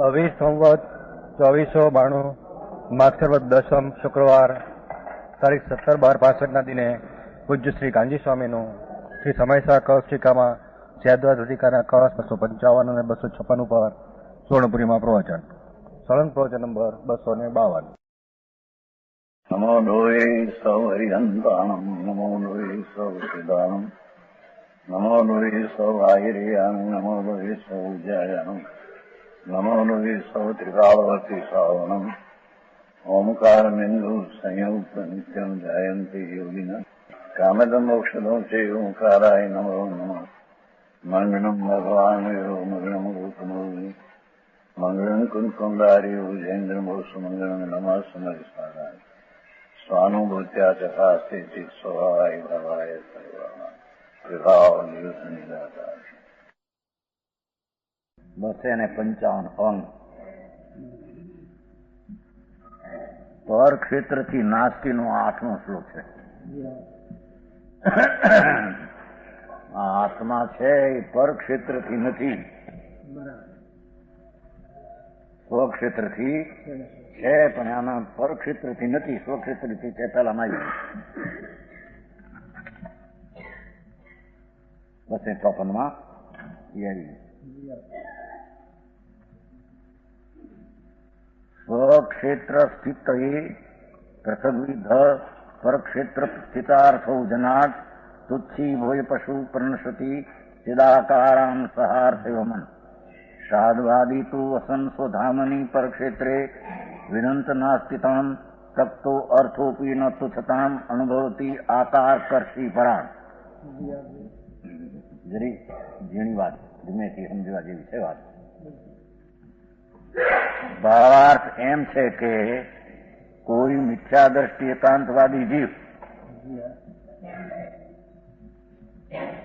અવી સંવત 2492 માગસરવદ 10મ શુક્રવાર તારીખ 17/12/65 દિને પૂજ્ય શ્રી કાંજી સ્વામીનું શ્રી સમયસા કૌશિકામાં સૈદ્વાદ અધિકારના કળશ 255 અને 256 ઉપર સુવર્ણપુરીમાં પ્રવચન. સળંગ પ્રવચન નંબર 252. નમો લોહે સૌ હરિહંતાણમ, નમો લોહે સૌ સિદાણમ, નમો લોહે સૌ આયર્યાણમ, નમો લોહે સૌ જયાણમ, નમો લોહે સૌ ત્રિકાળવતી શ્રાવણમ. ઓમકાર બિંદુ સંયુક્ત નિત્યમ જાયંતી યોગિના કામદમ મોક્ષદો છે ઓંકારાય નમો નમઃ. મંગળમ ભગવાન મંગળમ રૂપમોહિ મંગળમ કુંકુંડારી ઉજેન્દ્રમો સુમંગળમ નમઃ સમરિસ્મરાય સ્વાનુભૂત્યા ચકાસ્તે સ્વભાવાય ભવાય સર્વા વિભાવ નિયુત નિરાકાર. 255 અંગ. પર ક્ષેત્રથી નાસ્તીનો 8મો શ્લોક છે. આ આત્મા છે એ પર ક્ષેત્રથી નથી, સ્વક્ષેત્રથી છે, પણ આના પર ક્ષેત્રથી નથી, સ્વક્ષેત્રથી છે. પહેલામાં 254માં સ્વક્ષેત્ર સ્થિત પૃથ્વીધ પરક્ષેત્ર સ્થિતાર્થો જનાટ તુચ્છી ભોય પશુ પ્રનશતિ ચિદાકારામ સહાર્થયમન સાધવાદી તુ વસન સ્વધામની પરક્ષેત્રે વિનંત નાસ્તિતામ તક્તો અર્થોપી ન તુચ્છતામ અનુભવતી આકાર કરશી પરાણ. જરી ઝીણી વાત, ધીમેથી સમજવા જેવી છે વાત. ભાવાર્થ એમ છે કે કોઈ મિથ્યા દ્રષ્ટિ એકાંતવાદી જીવ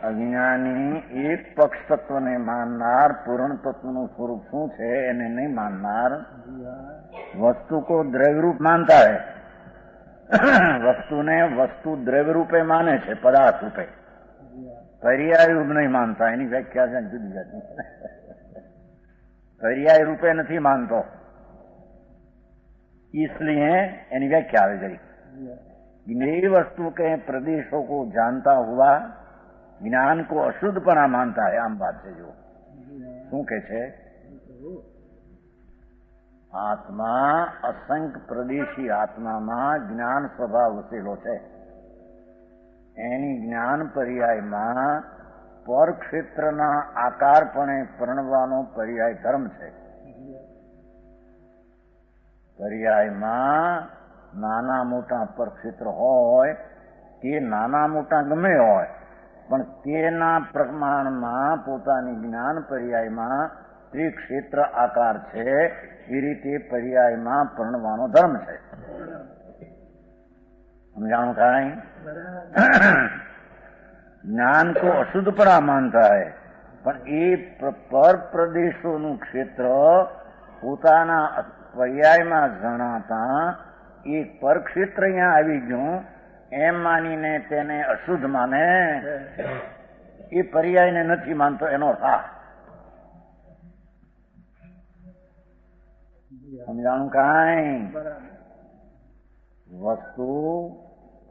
અજ્ઞાની એક પક્ષ તત્વને માનનાર, પૂર્ણ તત્વનું સ્વરૂપ શું છે એને નહીં માનનાર, વસ્તુ કો દ્રવ્ય રૂપ માનતા है, વસ્તુને વસ્તુ દ્રવ્ય રૂપે માને છે, પદાર્થ રૂપે, પર્યાય રૂપ નહીં માનતા. એની વ્યાખ્યા છે જુદી જાતની. પર્યાય રૂપે નથી માનતો, इसलिए यानी व्याख्या આવે गई. ये वस्तु के प्रदेशों को जानता हुआ ज्ञान को अशुद्धपना मानता है. आम बात है. जो શું કે છે, આત્મા અસંખ્ય પ્રદેશી આત્મામાં જ્ઞાન સ્વભાવ વસેલો છે. એની જ્ઞાન પર્યાયમાં પર ક્ષેત્રના આકારપણે પરણવાનો પર્યાય ધર્મ છે. પર્યાયમાં નાના મોટા પર ક્ષેત્ર હોય, તે નાના મોટા ગમે હોય, પણ તેના પ્રમાણમાં પોતાની જ્ઞાન પર્યાયમાં ત્રિક્ષેત્ર આકાર છે. એ રીતે પર્યાયમાં પરણવાનો ધર્મ છે. સમજાણું કાંઈ? જ્ઞાન કો અશુદ્ધપણા માનતા હૈ, પણ એ પર પ્રદેશોનું ક્ષેત્ર પોતાના પર્યાયમાં જણાતા એક પર ક્ષેત્ર અહીંયા આવી ગયું એમ માનીને તેને અશુદ્ધ માને, એ પર્યાયને નથી માનતો એનો અર્થ. સમજાણું કાંઈ? વસ્તુ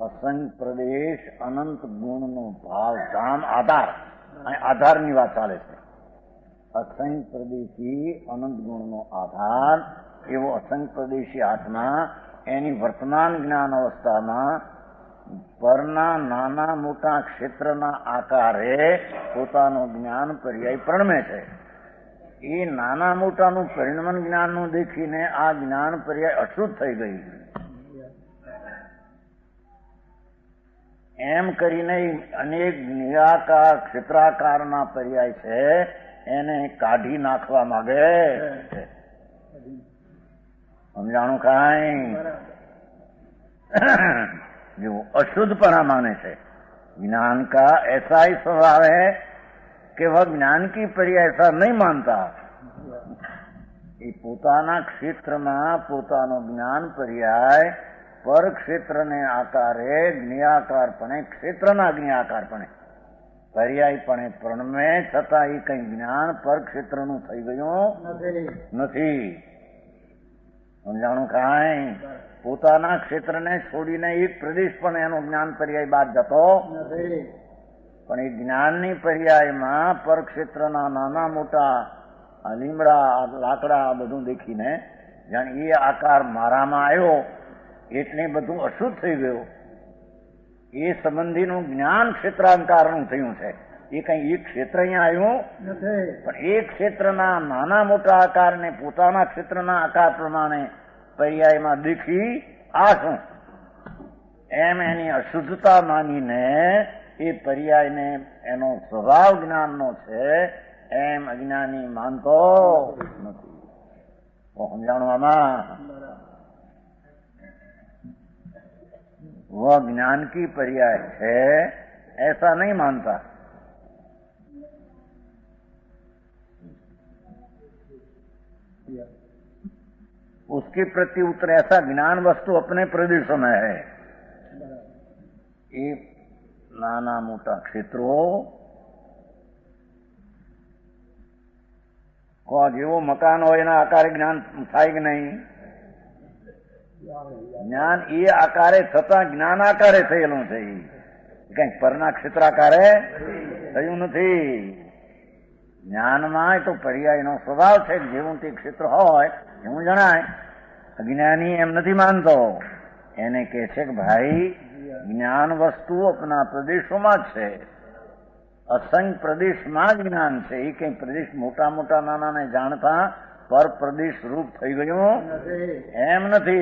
અસંખ્ય પ્રદેશ અનંત ગુણનો ભાવ ધામ આધાર, આધારની વાત ચાલે છે. અસંખ્ય પ્રદેશી અનંત ગુણનો આધાર એવો અસંખ્ય પ્રદેશી આત્મા એની વર્તમાન જ્ઞાન અવસ્થામાં પરના નાના મોટા ક્ષેત્રના આકારે પોતાનો જ્ઞાન પર્યાય પ્રણમે છે. એ નાના મોટાનું પરિણમન જ્ઞાનનું દેખીને આ જ્ઞાન પર્યાય અશુદ્ધ થઈ ગઈ. એમ કરીને અનેક નિરાકાર ક્ષેત્રાકારના પર્યાય છે એને કાઢી નાખવા માંગે છે. સમજાણું કાંઈ? जो अशुद्धपना माने છે. ज्ञान का ऐसा ही स्वभाव है कि वह ज्ञान की पर्याय ऐसा नहीं मानता. એ પોતાના ક્ષેત્રમાં પોતાનો જ્ઞાન પર્યાય પર ક્ષેત્રને આકારે જ્ઞાકારપણે, ક્ષેત્રના જ્ઞાકારપણે પર્યાયપણે પ્રણમે છતાં એ કઈ જ્ઞાન પર ક્ષેત્રનું થઈ ગયું નથી. સમજાણું કાંઈ? પોતાના ક્ષેત્રને છોડીને એક પ્રદેશ પણ એનો જ્ઞાન પર્યાય બાદ જતો પણ એ જ્ઞાનની પર્યાયમાં પરક્ષેત્રના નાના મોટા આ લીમડા લાકડા આ બધું દેખીને જાણે એ આકાર મારામાં આવ્યો એટલે બધું અશુદ્ધ થઈ ગયું. એ સંબંધીનું જ્ઞાન ક્ષેત્રાંકારનું થયું છે. એ કઈ એક ક્ષેત્ર અહીંયા આવ્યું પણ એ ક્ષેત્રના નાના મોટા આકારને પોતાના ક્ષેત્રના આકાર પ્રમાણે પર્યાયમાં દેખી આ શું એમ એની અશુદ્ધતા માનીને એ પર્યાયને એનો સ્વભાવ જ્ઞાનનો છે એમ અજ્ઞાની માનતો નથી. સમજાણું આમાં? वह ज्ञान की पर्याय है ऐसा नहीं मानता. उसके प्रति उत्तर ऐसा ज्ञान वस्तु अपने प्रदेशों में है. ये नाना मोटा क्षेत्रों को जेवो मकान हो एना आकारे ज्ञान થાય કે નહીં? જ્ઞાન એ આકારે થતા જ્ઞાન આકારે થયેલું છે. કઈક પરના ક્ષેત્રાકારે થયું નથી. જ્ઞાનમાં તો પર્યાયનો સ્વભાવ છે. જેવું તે ક્ષેત્ર હોય એવું જણાય. અજ્ઞાની એમ નથી માનતો. એને કહે છે કે ભાઈ જ્ઞાન વસ્તુ આપણા પ્રદેશોમાં જ છે. અસંખ્ય પ્રદેશમાં જ જ્ઞાન છે. એ કઈ પ્રદેશ મોટા મોટા નાનાને જાણતા પર प्रदेश रूप થઈ ગયું એમ નથી.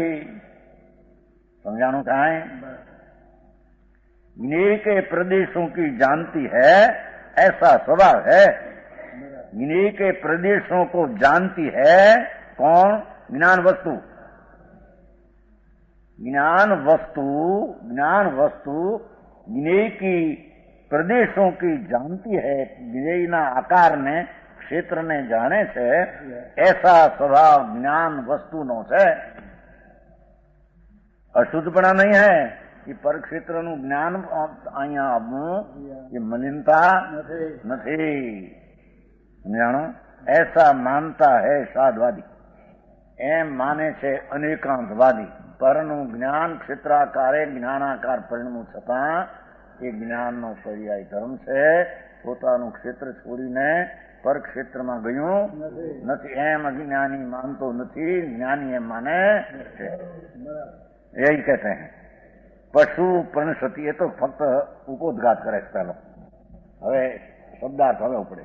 समझाणु कांई? ज्ञेय के प्रदेशों की जानती है ऐसा स्वभाव है. ज्ञेय के प्रदेशों को जानती है कौन? ज्ञान वस्तु. ज्ञान वस्तु ज्ञेय की प्रदेशों की जानती है. ज्ञेय ना आकार ने क्षेत्र ने जाने से ऐसा स्वभाव ज्ञान वस्तु नो है. अशुद्धपणा नहीं है. ये पर क्षेत्र नु ज्ञान अहींया आवવું ये मलिनता नहीं. जानो ऐसा मानता है साधवादी. एम माने છે અનેકાંતવાદી. પરનું જ્ઞાન ક્ષેત્રાકારે જ્ઞાનાકાર પરિણમું છતાં એ જ્ઞાનનો પર્યાય ધર્મ છે. પોતાનું ક્ષેત્ર છોડીને पर क्षेत्र में गयु नहीं एम अज्ञानी मानतो नहीं. ज्ञानी एम माने यही कहते हैं. पशु प्रणशति ये तो फक्त उपोद्घात करे पहलो. हवे शब्दार्थ हवे उपड़े.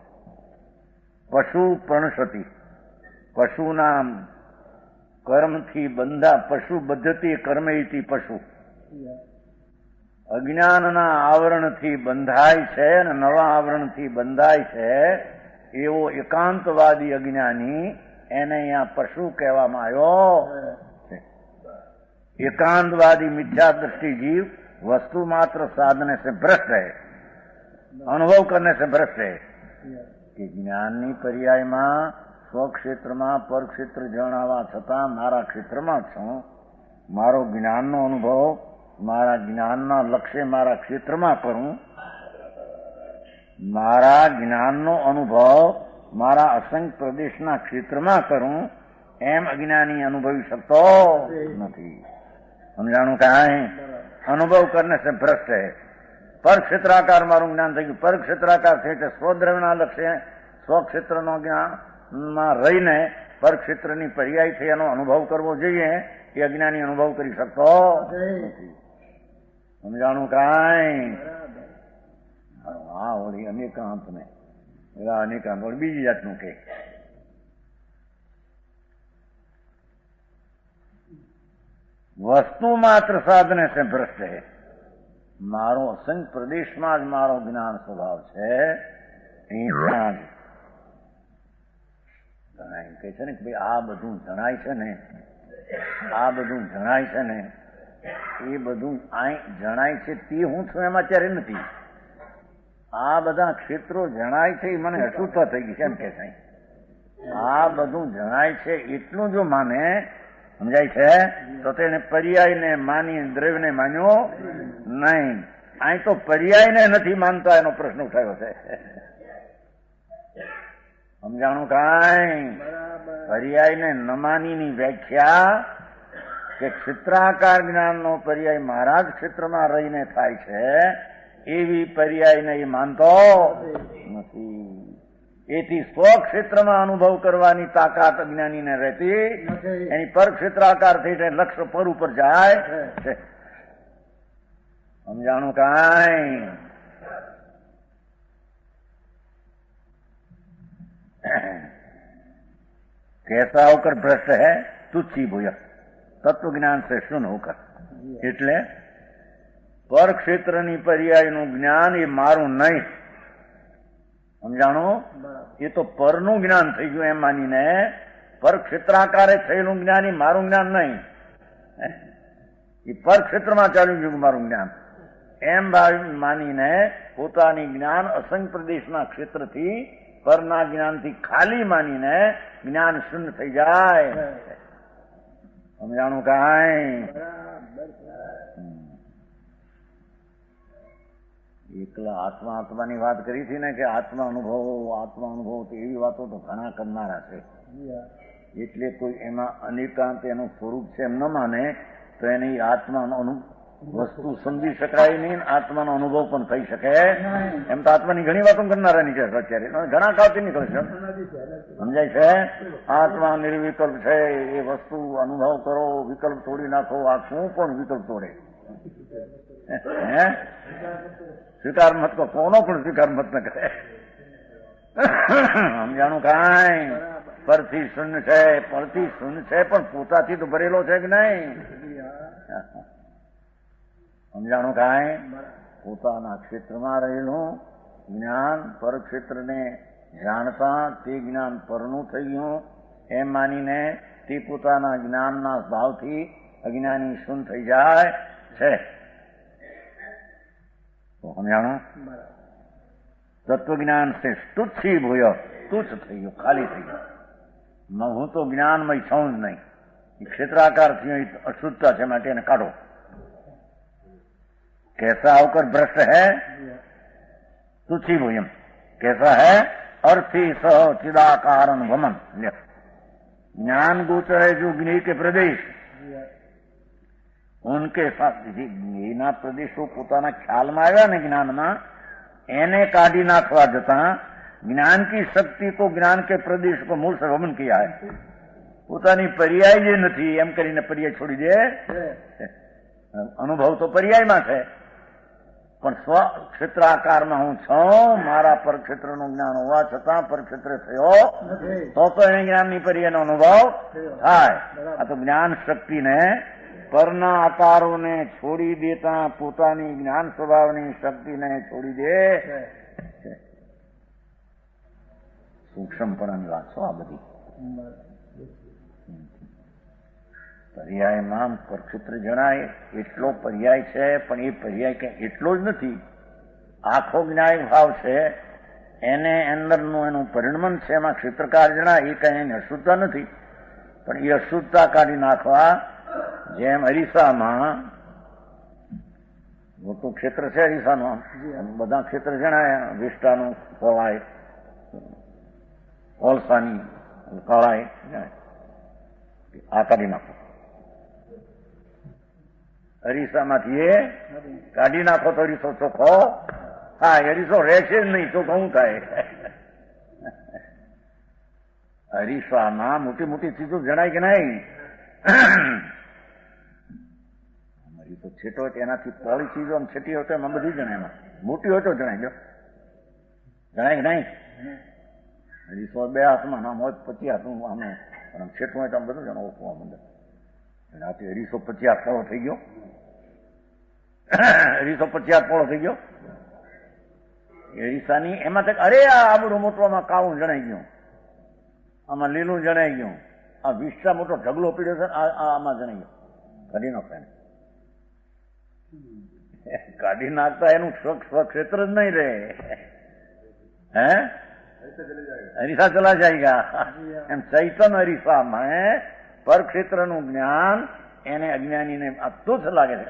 पशु प्रणशति पशु नाम कर्म थी बंधा. पशु बद्धति कर्म थी पशु. अज्ञान ना आवरण थी बंधाय छे ने नवा आवरण थी बंधाय छे. एवो एकांतवादी अज्ञानी एने यहाँ पशु कहवामां आव्यो. एकांतवादी मिथ्या दृष्टि जीव वस्तु मात्र साधने से भ्रष्ट है. अनुभव करने से भ्रष्ट है. कि ज्ञाननी पर्याय में स्वक्षेत्र में पर क्षेत्र जणावा छता मारा क्षेत्र में छूं. मारो ज्ञान नो अनुभव मारा ज्ञान ना लक्ष्य मारा क्षेत्र में करूं. मारा ज्ञान नो अनुभव मारा असंख्य प्रदेश ना क्षेत्र में करूं एम अज्ञानी अनुभवी सकतो नहीं. समझाणु कांई? अनुभव करने से भ्रष्ट है. पर क्षेत्राकार मारू ज्ञान थी गयुं. पर क्षेत्राकार थे स्वद्रव्यना लक्ष्य स्वक्षेत्र नो ज्ञान में रहीने पर क्षेत्र नी पर्याय थी एनो अनुभव करवो जोईए. ए अज्ञानी अनुभव करी सकतो नहीं. समझाणु कांई? हाँ वही अनेकांत ने अनेकांत और बीजी जातनु के वस्तु मात्र साधने से भ्रष्ट है. मारो असंख्य प्रदेश में ज मारो ज्ञान स्वभाव है. कहे छे ने कि भाई आ बधुं जणाय छे ने आ बधुं जणाय छे ने ए बधुं आ जणाय छे ते हूँ छुं एम अत्यारे नथी. आ बधा क्षेत्रों जणाय छे मने अशुद्धता थई गई छे एम के छे. आ बधुं जणाय छे એટલું જો માને સમજાય છે તો તેને પર્યાય ને માની દ્રવ્ય ને માન્યો નહીં. અહીં તો પર્યાયને નથી માનતા એનો પ્રશ્ન ઉઠાયો છે. સમજાણું કાંઈ? પર્યાયને ન માનીની વ્યાખ્યા કે ક્ષેત્રાકાર જ્ઞાનનો પર્યાય મારા જ ક્ષેત્રમાં રહીને થાય છે એવી પર્યાયને એ માનતો નથી. એથી સ્વક્ષેત્રમાં અનુભવ કરવાની તાકાત અજ્ઞાનીને રહેતી એની પર ક્ષેત્રાકાર થઈ જાય, લક્ષ્ય પર ઉપર જાય છે. સમજાણું કાંઈ? कैसा होकर भ्रष्ट है तुच्छी भूय तत्व ज्ञान से शून्य होकर. એટલે પર ક્ષેત્રની પર્યાયનું જ્ઞાન એ મારું નહીં. સમજાણું? એ તો પરનું જ્ઞાન થઈ ગયું એમ માનીને પર ક્ષેત્રાકારે થયેલું જ્ઞાન એ મારું જ્ઞાન નહીં. એ પર ક્ષેત્રમાં ચાલ્યું ગયું મારું જ્ઞાન એમ માનીને પોતાની જ્ઞાન અસંગ પ્રદેશના ક્ષેત્રથી પરના જ્ઞાનથી ખાલી માનીને જ્ઞાન શૂન્ય થઈ જાય. સમજાણું કાંઈ? એકલા આત્માની વાત કરી હતી ને કે આત્મા અનુભવ એવી વાતો તો ઘણા કરનારા છે. એટલે કોઈ એમાં અનેકાંત એનું સ્વરૂપ છે એમ ન માને તો એની આત્માનો વસ્તુ સમજી શકાય નહીં, આત્માનો અનુભવ પણ થઈ શકે એમ તો આત્માની ઘણી વાતો કરનારા નીકળે છે અત્યારે, ઘણા કાળથી નીકળે છે. સમજાય છે? આત્મા નિર્વિકલ્પ છે એ વસ્તુ અનુભવ કરો, વિકલ્પ તોડી નાખો. આ શું પણ વિકલ્પ તોડે? હે સ્વીકાર મત કરો, કોનો પણ સ્વીકાર મત ન કરે. સમજાણું કાંઈ? પરથી શૂન્ય છે, પરથી શૂન્ય છે પણ પોતાથી તો ભરેલો છે કે નહીં? સમજાણું કાંઈ? પોતાના ક્ષેત્રમાં રહેલું જ્ઞાન પર ક્ષેત્રને જાણતા તે જ્ઞાન પરનું થઈ ગયું એમ માનીને તે પોતાના જ્ઞાનના ભાવથી અજ્ઞાની શૂન્ય થઈ જાય છે. સમજાણું? તત્વજ્ઞાન સે તુચ્છી ભૂય તુચ્છ થઈ ગયું, ખાલી થઈ ગયું. હું તો જ્ઞાનમય છું જ નહીં. ક્ષેત્રાકારથી અશુદ્ધતા છે માટે એને કાઢો. कैसा होकर भ्रष्ट है तुच्छी भूयम. कैसा है? अर्थी स चिदाकारण वमन. ज्ञान गोचर है जो ज्ञेय के प्रदेश उनके साथ જ્ઞેયના પ્રદેશો પોતાના ખ્યાલમાં આવ્યા ને જ્ઞાનમાં એને કાઢી નાખવા જતા જ્ઞાન की शक्ति को ज्ञान के प्रदेश को मूल से वमन किया है. પોતાની પર્યાય જે નથી એમ કરીને પર્યાય છોડી દે. અનુભવ તો પર્યાયમાં છે પણ સ્વ ક્ષેત્રાકારમાં હું છું. મારા પરક્ષેત્રનું જ્ઞાન હોવા છતાં પરક્ષેત્ર થયો તો એને જ્ઞાનની પર્યાયનો અનુભવ થાય. આ તો જ્ઞાન શક્તિને પરના આકારોને છોડી દેતા પોતાની જ્ઞાન સ્વભાવની શક્તિને છોડી દે. સૂક્ષ્મપણાની વાત છો આ બધી. પર્યાયમાં પરક્ષેત્ર જણાય એટલો પર્યાય છે પણ એ પર્યાય કઈ એટલો જ નથી. આખો જ્ઞાય ભાવ છે એને અંદરનું એનું પરિણમન છે એમાં ક્ષેત્રકાર જણાય એ કઈ એની અશુદ્ધતા નથી. પણ એ અશુદ્ધતા કાઢી નાખવા જેમ અરીસામાં મોટું ક્ષેત્ર છે અરીસાનું, બધા ક્ષેત્ર જણાય. વિષ્ટાનું પહોળાઈ, કોલસાની કળાઈ આ કાઢી નાખો. અરીસામાંથી એ કાઢી નાખો તો અરીસો ચોખ્ખો. હા, અરીસો રહેશે જ નહીં, ચોખ્ખો શું થાય? અરીસામાં મોટી મોટી ચીજો જણાય કે નહીં? અરીસો છેટો હોય એનાથી પહોળી ચીજો આમ છેટી હોય તો એમાં બધું જણાય. એમાં મોટી હોય તો જણાય. જો જણાય કે નહીં? અરીસો બે હાથમાં આમ હોય 50 હાથનું આમ છેટું હોય તો આમ બધું જણાવ ઓળખવા માંડે. આથી અરીસો 50 હાથ પોળો થઈ ગયો. અરીસો 50 હાથ પોળો થઈ ગયો. અરીસાની એમાં અરે આ બધું મોટું આમાં કાળું જણાઈ ગયું, આમાં લીલું જણાઈ ગયું, આ વિશ્વા મોટો ઢગલો પીડ્યો છે આમાં જણાઈ ગયો. કાઢી નાખતા કાઢી નાખતા એનું સ્વક્ષેત્ર જ નહીં રહે. હે અરીસા ચલા જાયગા. એમ ચૈતન અરીસામાં પર ક્ષેત્રનું જ્ઞાન એને અજ્ઞાનીને તુચ્છ લાગે છે.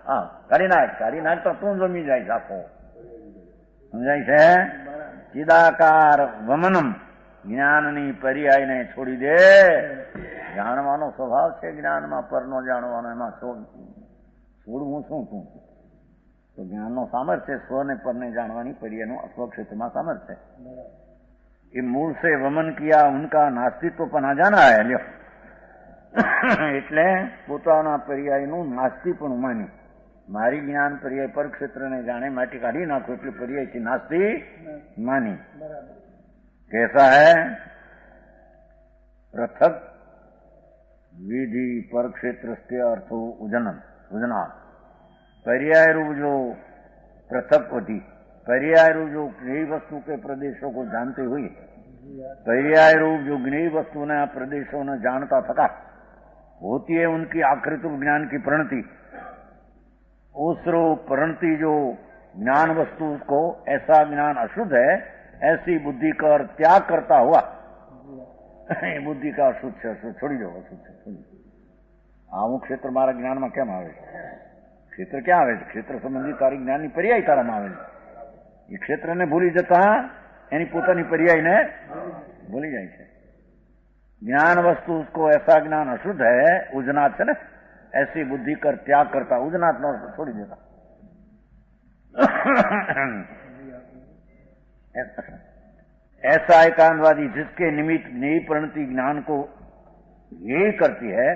હા કાઢી નાખ તો તું જમી જાય આખો. સમજાય છે? ચિદાકાર વમનમ, જ્ઞાનની પર્યાયને છોડી દે. જાણવાનો સ્વભાવ છે જ્ઞાનમાં, પરનો જાણવાનો, એમાં છોડવું શું તું? તો જ્ઞાનનો સામર્થ્ય સ્વ ને પરને જાણવાની પર્યાયનું સ્વક્ષેત્રમાં સામર્થ્ય. ये मूल से वमन किया उनका नास्तित्व पर ना जाना है લ્યો. એટલે પોતાના પર્યાયનું નાસ્તિ પણ માની, મારી જ્ઞાન પર્યાય પર ક્ષેત્રને જાણે માટે કાઢી નાખો એટલે પર્યાયથી નાસ્તિ માની. कैसा है? पृथक विधि पर क्षेत्र से अर्थो उजना पर्याय रूप जो पृथक होती, पर्याय रूप जो ज्ञेय वस्तु के प्रदेशों को जानते हुए, पर्याय रूप जो ज्ञेय वस्तु ने प्रदेशों ने जानता थका, होती है उनकी आकृत ज्ञान की प्रणति. उस रूप प्रणति जो ज्ञान वस्तु को ऐसा ज्ञान अशुद्ध है, ऐसी बुद्धि का त्याग करता हुआ, बुद्धि का अशुद्ध છે, અશુદ્ધ છોડી દો, અશુદ્ધ છે છોડી દો. આવું ક્ષેત્ર મારા જ્ઞાનમાં કેમ આવે છે? ક્ષેત્ર ક્યાં આવે છે? ક્ષેત્ર સંબંધી તારી જ્ઞાનની પર્યાય તારામાં આવે છે. એ ક્ષેત્રને ભૂલી જતા એની પોતાની પર્યાયને ભૂલી જાય છે. ज्ञान वस्तु उसको ऐसा ज्ञान अशुद्ध है, उजनाथ है ना, ऐसी बुद्धि कर त्याग करता, उजनाथ नो छोड़ी देता. ऐसा एकांतवादी जिसके निमित्त ज्ञेय परिणति ज्ञान को ये करती है,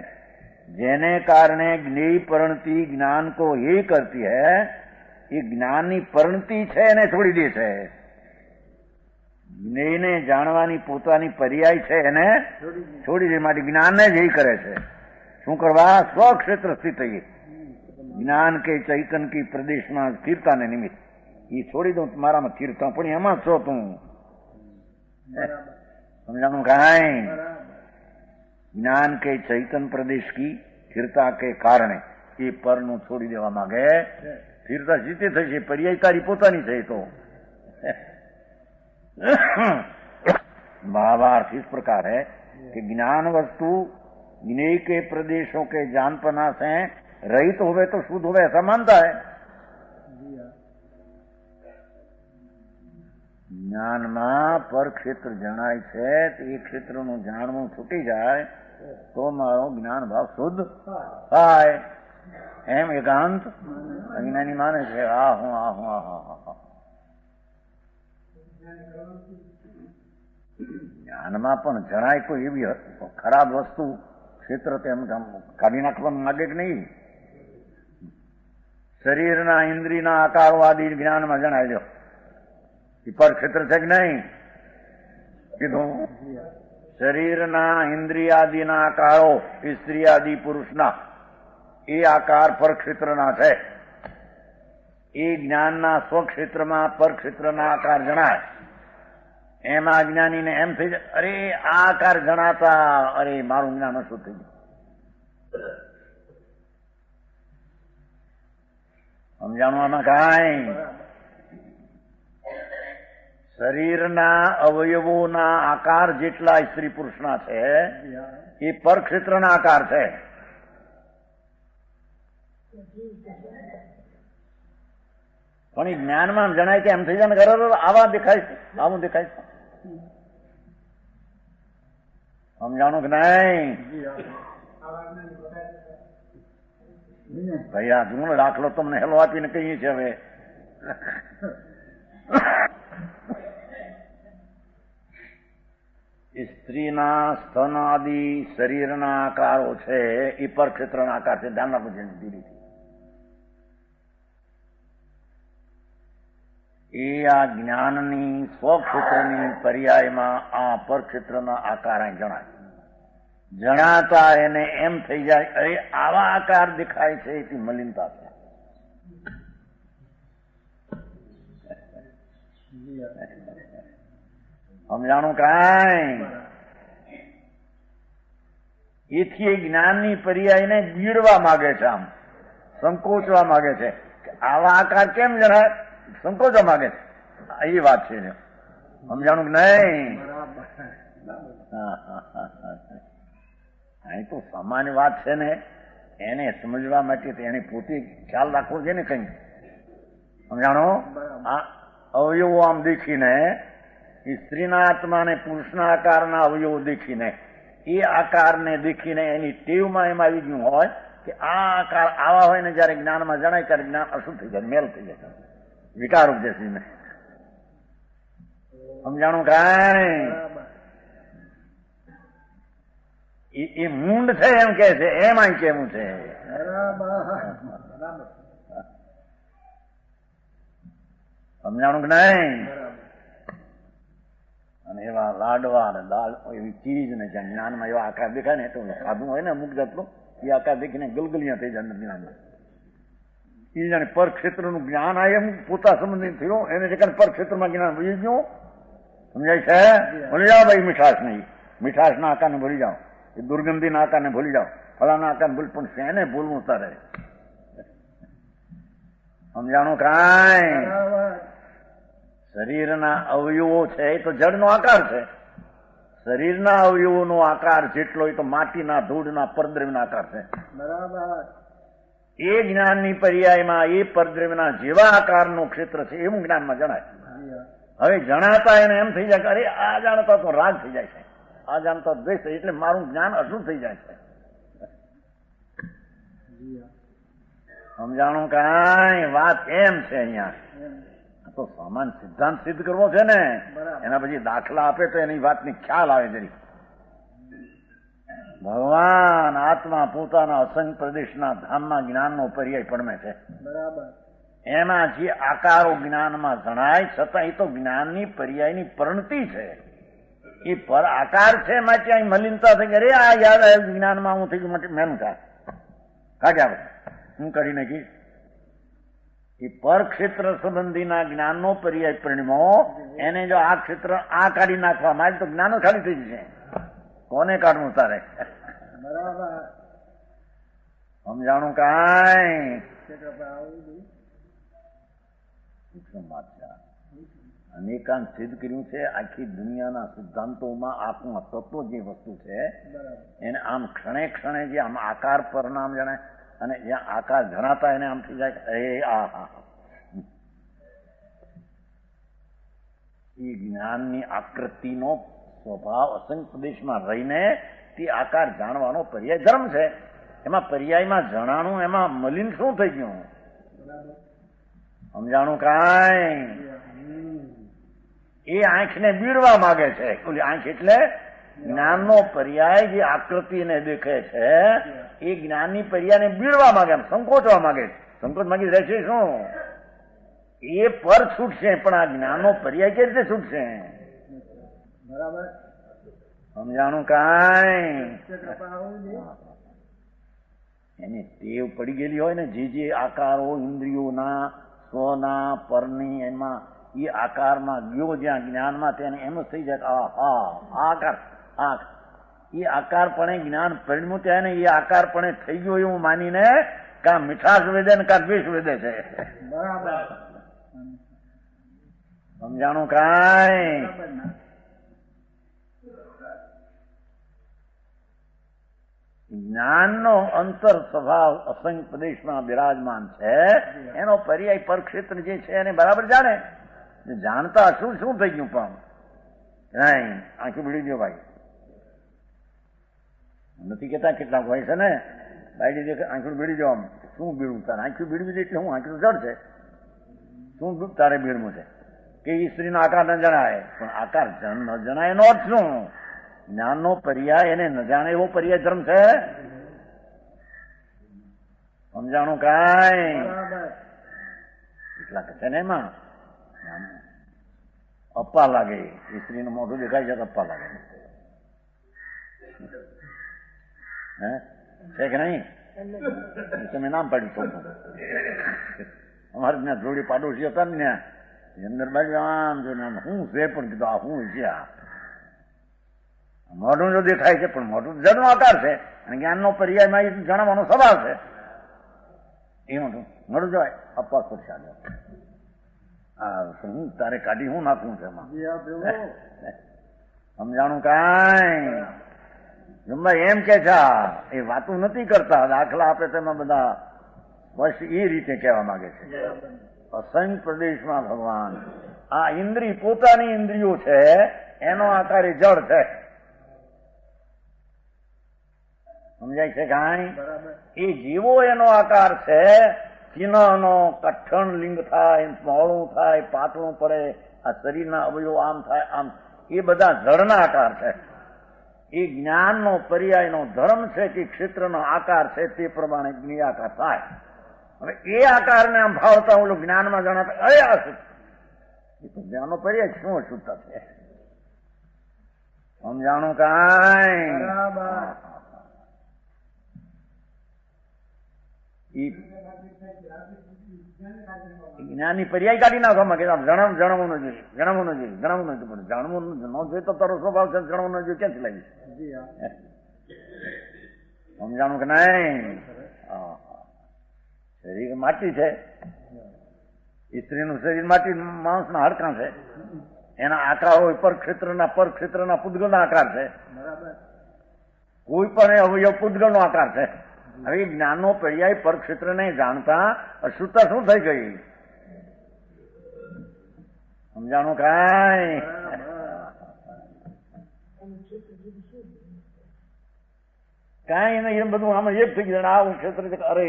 જેને કારણે જ્ઞેય પરિણતિ જ્ઞાન को ये करती है, એ જ્ઞાનની પરિણતિ છે એને છોડી દે છે. જ્ઞેયને જાણવાની પોતાની પર્યાય છે એને છોડી દે માટે જ્ઞાનને જ એ કરે છે. શું કરવા? સ્વક્ષેત્ર સ્થિત થઈએ, જ્ઞાન કે ચૈતન की પ્રદેશમાં સ્થિરતાને નિમિત્ત એ છોડી દઉં. મારામાં સ્થિરતા પણ એમાં છો તું. સમજાણું? કાંઈ જ્ઞાન के चैतन प्रदेश की स्थिरता के कारणे એ પરનું છોડી દેવા માંગે, स्थिरता जीते થશે. પર્યાય તારી પોતાની છે. તો भावार्थ इस प्रकार है कि ज्ञान वस्तु ज्ञेय के प्रदेशों के जानपना से रहित होवे तो शुद्ध होवे ऐसा मानता है. જ્ઞાનમાં પર ક્ષેત્ર જણાય છે, તો એ ક્ષેત્રનું જાણવું છૂટી જાય તો મારો જ્ઞાન ભાવ શુદ્ધ થાય. એમ એકાંત અજ્ઞાની માને છે. આ હું જ્ઞાનમાં પણ જણાય કોઈ એવી ખરાબ વસ્તુ ક્ષેત્ર તેમ કાઢી નાખવા માંગે કે નહીં? શરીરના ઇન્દ્રિયના આકારો આદિ જ્ઞાનમાં જણાય લો, એ પર ક્ષેત્ર છે કે નહીં? કીધું શરીરના ઇન્દ્રિયાદિના આકારો સ્ત્રી આદિ પુરુષના એ આકાર પર ક્ષેત્રના છે. એ જ્ઞાનના સ્વક્ષેત્રમાં પર ક્ષેત્રના આકાર જણાય. એમાં અજ્ઞાનીને એમ થઈ જાય, અરે આ આકાર જણાતા, અરે મારું જ્ઞાન અશુદ્ધ થઈ ગયું. સમજાણું આમાં? કાંઈ શરીરના અવયવોના આકાર જેટલા સ્ત્રી પુરુષના છે એ પર ક્ષેત્રના આકાર છે. પણ એ જ્ઞાનમાં જણાય કે એમ થઈ જાય ને, ખરો આવા દેખાય છે, આવું દેખાય છે. સમજાણું કે નહીં? ભાઈ આ જૂનો દાખલો તમને હેલો આપીને કહીએ છીએ. હવે સ્ત્રીના સ્તન આદિ શરીરના આકારો છે એ પર ક્ષેત્રના આકાર છે. ધ્યાન રાખવું છે. ધીરેથી એ આ જ્ઞાનની સ્વક્ષેત્રની પર્યાયમાં આ પર ક્ષેત્રના આકાર જણાય. જણાતા એને એમ થઈ જાય, અરે આવા આકાર દેખાય છે, એથી મલિનતા છે. સમજાણું? કાંઈ એથી એ જ્ઞાનની પર્યાયને બીડવા માંગે છે, આમ સંકોચવા માંગે છે. આવા આકાર કેમ જણાય? સંકોચવા માંગે છે. એ વાત છે. સમજાણું કે નહીં? અહીં તો સામાન્ય વાત છે ને, એને સમજવા માટે તો એને પોતે ખ્યાલ રાખવો છે ને કઈ. સમજાણો? આ અવયવો આમ દેખીને સ્ત્રીના આત્મા ને પુરુષના આકારના અવયવો દેખીને એ આકારને દેખીને એની ટેવમાં એમાં આવી ગયું હોય કે આ આકાર આવા હોય ને જયારે જ્ઞાનમાં જણાય ત્યારે જ્ઞાન અશુદ્ધ થઈ જાય, મેલ થઈ જાય, વિકાર ઉપજે છે. સમજાણું? કાંઈ એ મૂંડ છે એમ કે છે, એમાં કેવું છે. સમજાણું કે નહીં? અને એવા લાડવા ને દાળ એવી ચીજ ને જ્યાં જ્ઞાનમાં એવા આકાર દેખાય ને તો સાધુ હોય ને અમુક જાતનું એ આકાર દેખીને ગલગલિયા થઈ જાય જ્ઞાનમાં. એ જાણે પરક્ષેત્રનું જ્ઞાન આ એમ પોતા સંબંધિત થયો એને જગ્યાએ પરક્ષેત્રમાં જ્ઞાન ભૂલી ગયું. સમજાય છે? ભૂલી જાઓ ભાઈ મીઠાશ નહીં, મીઠાશના આકારને ભૂલી જાઓ, એ દુર્ગંધીના આકારને ભૂલી જાઓ, ફલાના આકારને ભૂલ, પણ શેને ભૂલવું તારે? સમજાણું? કાંઈ શરીરના અવયવો છે એ તો જળનો આકાર છે. શરીરના અવયવોનો આકાર જેટલો એ તો માટીના, ધૂળના, પરદ્રવ્યના આકાર છે. એ જ્ઞાનની પર્યાયમાં એ પરદ્રવ્યના જેવા આકારનું ક્ષેત્ર છે એવું જ્ઞાનમાં જણાય. હવે જણાતા એને એમ થઈ જાય કે અરે આ જાણતા તો રાગ થઈ જાય છે, આ જાણતા દ્વેષ, એટલે મારું જ્ઞાન અશુદ્ધ થઈ જાય છે. સમજાણું? કાંઈ વાત એમ છે અહીંયા તો સામાન સિદ્ધાંત સિદ્ધ કરવો છે ને, એના પછી દાખલા આપે તો એની વાતની ખ્યાલ આવે જરી. ભગવાન આત્મા પોતાના અસંગ પ્રદેશના ધામમાં જ્ઞાનનો પર્યાય પડમે છે. એમાં જે આકારો જ્ઞાનમાં જણાય છતાં એ તો જ્ઞાનની પર્યાયની પરિણતિ છે. એ પર આકાર છે માટે અહીં મલિનતા થઈ ગઈ, અરે આ યાદ આવ્યું જ્ઞાનમાં હું થઈ ગયું મેનું થાય કાઢ્યા હું કાઢી નાખી. એ પર ક્ષેત્ર સંબંધીના જ્ઞાનનો પર્યાય પરિણમો, એને જો આ ક્ષેત્ર આ કાઢી નાખવામાં આવે તો જ્ઞાન ખાલી થઈ જશે. કોને કાઢવું તારે? સમજાણું? કાંઈ અનેકાંત સિદ્ધ કર્યું છે. આખી દુનિયાના સિદ્ધાંતોમાં આત્મા તત્વ જે વસ્તુ છે એને આમ ક્ષણે ક્ષણે જે આમ આકાર પરિણામ જણાય અને જ્યાં આકાર જણાતા એને આમ થઈ જાય એ આ એ જ્ઞાનની આકૃતિનો સ્વભાવ અસંગ પ્રદેશમાં રહીને તે આકાર જાણવાનો પર્યાય ધર્મ છે. એમાં પર્યાયમાં જણાણું એમાં મલિન શું થઈ ગયું? સમજાણું? કાંઈ એ આંખને બીડવા માંગે છે. ઓલી આંખ એટલે જ્ઞાનનો પર્યાય જે આકૃતિને દેખે છે એ જ્ઞાનની પર્યાયને બીડવા માંગે, સંકોચવા માંગે. સંકોચ માંગી રહેશે શું? એ પર છૂટશે પણ આ જ્ઞાનનો પર્યાય કેવી રીતે છૂટશે? બરાબર? સમજાણું? કાંઈ એની ટેવ પડી ગયેલી હોય ને, જે આકારો ઇન્દ્રિયોના સ્વના પરની એમાં એ આકારમાં ગયો જ્યાં જ્ઞાનમાં તેને એમ જ થઈ જાય આકાર એ આકારપણે જ્ઞાન પરિણમ્યું ત્યાં ને એ આકારપણે થઈ ગયો એવું માનીને કા મીઠાશ વેદે ને કા દ્વેષ વેદે છે. બરાબર? સમજાણું? કાંઈ જ્ઞાનનો અંતર સ્વભાવ અસંગ પ્રદેશમાં બિરાજમાન છે. એનો પર્યાય પરક્ષેત્ર જે છે એને બરાબર જાણે. જાણતા શું શું થઈ ગયું? પણ નહીં, આંખી બીડી દો ભાઈ. નથી કેતા કેટલાક હોય છે ને બાયડી દેખે આંખી બીડી દો. આમ શું બીડવું તારે? આંખી બીડવી દે એટલે હું આંખી જડ છે. શું તારે બીડવું છે કે એ સ્ત્રીનો આકાર ન જણાય? પણ આકાર ન જણાય એનો અર્થ શું? જ્ઞાનનો પર્યાય એને ન જાણે એવો પર્યાય ધર્મ છે. સમજાણું? કાંઈ એટલા છે ને એમાં અપ્પા લાગે. એ સ્ત્રીનું મોઢું દેખાય છે તો અપ્પા લાગે. હે છે કે નહીં? તમે નામ પાડ્યું છોકરું. અમારે ત્યાં જોડી પાડોશી હતા ને ત્યાં અંદર બાજુ આમ જો હું છે પણ કીધું આ હું છે. આ મોઢું જો દેખાય છે પણ મોઢું જડનો આકાર છે અને જ્ઞાનનો પર્યાયમાં એ જણાવવાનો સ્વભાવ છે. એ મોઢું મોઢું જોવાય અપા પરસાદ. હું તારે કાઢી હું નાખવું છે એમાં? સમજાણું? કાંઈ જમભાઈ એમ કે છે એ વાતું નથી કરતા, દાખલા આપે તેમાં બધા બસ એ રીતે કહેવા માંગે છે. અસંગ પ્રદેશમાં ભગવાન આ ઇન્દ્રિય પોતાની ઇન્દ્રિયો છે એનો આકાર એ જળ છે. સમજાય છે કાંઈ? એ જીવો એનો આકાર છે. ચિહ્નનો કઠણ લિંગ થાય, મોડું થાય, પાતળું પડે, આ શરીરના અવયવો આમ થાય આમ, એ બધા જળના આકાર છે. એ જ્ઞાનનો પર્યાયનો ધર્મ છે કે ક્ષેત્રનો આકાર છે તે પ્રમાણે જ્ઞાકાર થાય. હવે એ આકારને આમ ભાવતા ઓલું જ્ઞાનમાં જણાવે અરે આ શું, એ તો જ્ઞાનનો પર્યાય શું અશુદ્ધતા છે. સમજાણું કાંઈ? જ્ઞાનની પર્યાય કાઢી નાખવામાં કે જણાવવું ન જોઈએ, જણાવવું ન જોઈએ, જણાવવું ન જોઈએ. જાણવું ન જોઈએ તો તારો સ્વભાવ છે, જણાવવું ન જોઈએ ક્યાંથી લાવી? સમજાણું કે નહીં? શરીર માટી છે, સ્ત્રીનું શરીર માટી, માણસના હાડકાં છે, એના આકાર હોય પરક્ષેત્રના પૂતગલના આકાર છે. કોઈ પણ અવયવ પૂતગલનો આકાર છે. હવે જ્ઞાનનો પર્યાય પરક્ષેત્રને જાણતા અશુદ્ધતા શું થઈ ગઈ? સમજાણું કાંઈ? કાંઈ નહીં, એમ બધું આમાં એક થઈ ગયું. આવું ક્ષેત્ર અરે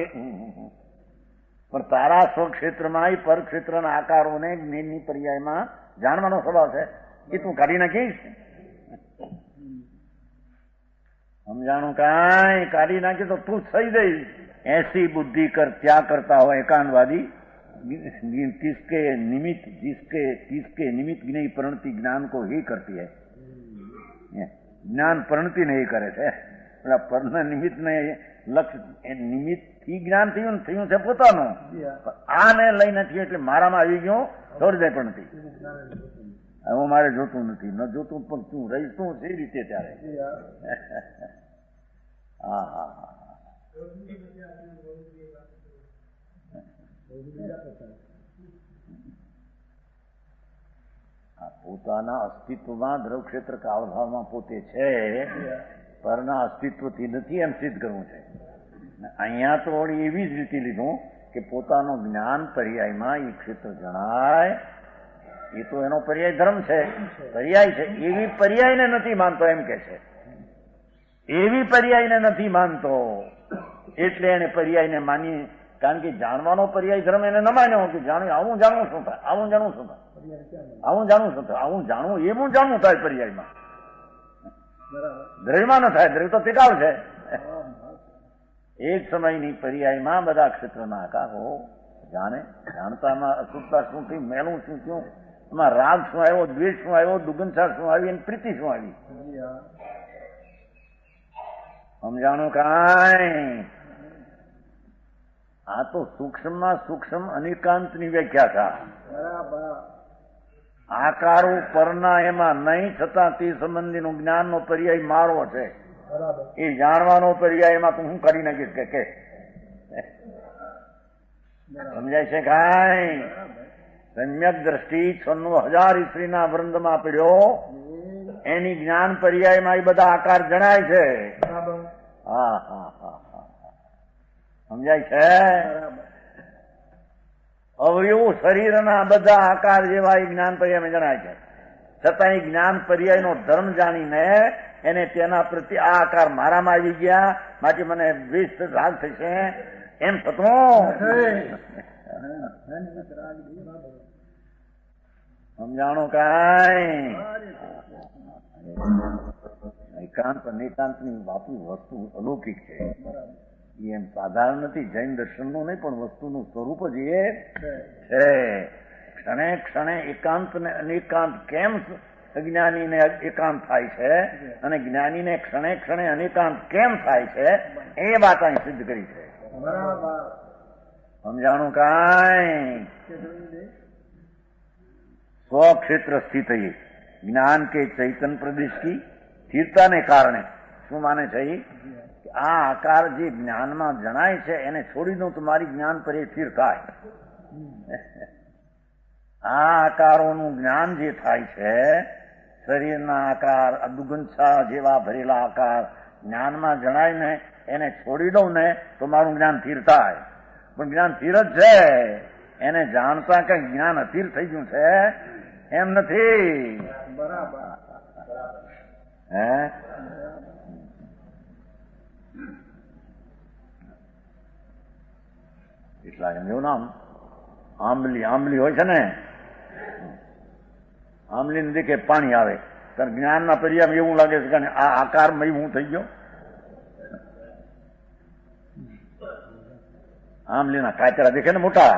પણ તારા સ્વક્ષેત્રમાં પરક્ષેત્રના આકારોને જ્ઞાનની પર્યાયમાં જાણવાનો સ્વભાવ છે, એ તું કાઢી નાખીશ. સમજાણું કાંઈ? કાઢી નાખી તો તું થઈ જઈશ. ऐसी बुद्धि कर क्या करता हो एकांतवादी, किसके निमित्त नहीं परिणति ज्ञान को ही करती है. જ્ઞાન પરિણતિ નહીં કરે છે. પેલા પરના નિમિત્ત ને લક્ષ્ય નિમિત્ત થી જ્ઞાન થયું છે પોતાનું. આને લઈને થયું એટલે મારામાં આવી ગયું, છોડી દે પરિણતિ. હવે મારે જોતું નથી, ન જોતું પણ તું રહીશ તું એ રીતે ત્યારે. હા હા હા. પોતાના અસ્તિત્વમાં દ્રવ ક્ષેત્ર કાળભાવમાં પોતે છે, પરના અસ્તિત્વથી નથી એમ સિદ્ધ કરવું છે. અહીંયા તો વળી એવી જ રીતે લીધું કે પોતાનું જ્ઞાન પર્યાયમાં એ ક્ષેત્ર જણાય, એ તો એનો પર્યાય ધર્મ છે, પર્યાય છે. એવી પર્યાયને નથી માનતો એમ કે છે. એવી પર્યાયને નથી માનતો એટલે એને પર્યાયને માની, કારણ કે જાણવાનો પર્યાય ધર્મ એને ન માન્યો કે આવું જાણવું શું થાય, આવું જાણવું શું થાય, આવું જાણવું શું થાય, આવું જાણવું એવું જાણવું થાય પર્યાયમાં. દ્રવ્યમાં ન થાય, દ્રવ્ય તો ટિકાવ છે. એક સમયની પર્યાયમાં બધા ક્ષેત્રના આકારો જાણે, જાણતામાં અશુદ્ધતા શું થઈ, મેલું શું થયું, એમાં રાગ શું આવ્યો, દ્વેષ શું આવ્યો, દુર્ગંધા શું આવી અને પ્રીતિ શું આવી. સમજાણું કાંઈ? આ તો સૂક્ષ્મમાં સૂક્ષ્મ અનિકાંતની વ્યાખ્યા છે. આકારો પરના એમાં નહીં છતાં તે સંબંધીનું જ્ઞાનનો પર્યાય મારો છે. એ જાણવાનો પર્યાય એમાં તું હું કરી નાખીશ કે સમજાય છે કાંઈ? સમ્યક દ્રષ્ટિ 96,000 ઈસવીના વૃંદમાં પડ્યો, એની જ્ઞાન પર્યાયમાં એ બધા આકાર જણાય છે. હા હા હા હા, સમજાય છે? અવયવ શરીરના બધા આકાર જેવા એ જ્ઞાન પર્યાયમાં જણાય છે. છતાં એ જ્ઞાન પર્યાયનો ધર્મ જાણીને એને તેના પ્રત્યે આ આકાર મારામાં આવી ગયા, માટે મને દ્વેષ રાગ થશે એમ થતું. સમજાણું કાંઈ? એકાંત અનેકાંતની વાતું વસ્તુ અલૌકિક છે. એમ સાધારણ નથી, જૈન દર્શનનું નહીં, પણ વસ્તુનું સ્વરૂપ જ એ છે. ક્ષણે ક્ષણે એકાંત ને અનેકાંત કેમ અજ્ઞાનીને એકાંત થાય છે અને જ્ઞાનીને ક્ષણે ક્ષણે અનેકાંત કેમ થાય છે એ વાત અહીં સિદ્ધ કરી છે. સમજાણું કાંઈ? સ્વક્ષેત્ર સ્થિત જ્ઞાન કે ચૈતન્ય પ્રદેશ की સ્થિરતા ને કારણે શું માને છે? આ આકાર જે જ્ઞાનમાં જણાય છે એને છોડી દઉં તો મારી જ્ઞાન પર એ સ્થિર થાય. આ આકારોનું જ્ઞાન જે થાય છે, શરીરના આકાર, દુગંછા જેવા ભરેલા આકાર, જ્ઞાનમાં જણાય ને એને છોડી દઉં ને તો મારું જ્ઞાન સ્થિર થાય, પણ જ્ઞાન સ્થિર જ છે. એને જાણતા કઈ જ્ઞાન અસ્થિર થઈ ગયું છે એમ નથી. હે એટલા એવું નામ આંબલી હોય છે ને, આંબલી નદી કે પાણી આવે ત્યારે જ્ઞાનના પર્યામ એવું લાગે છે કે આ આકારમાં હું થઈ ગયો. આંબલીના કાચરા દેખે ને મોટા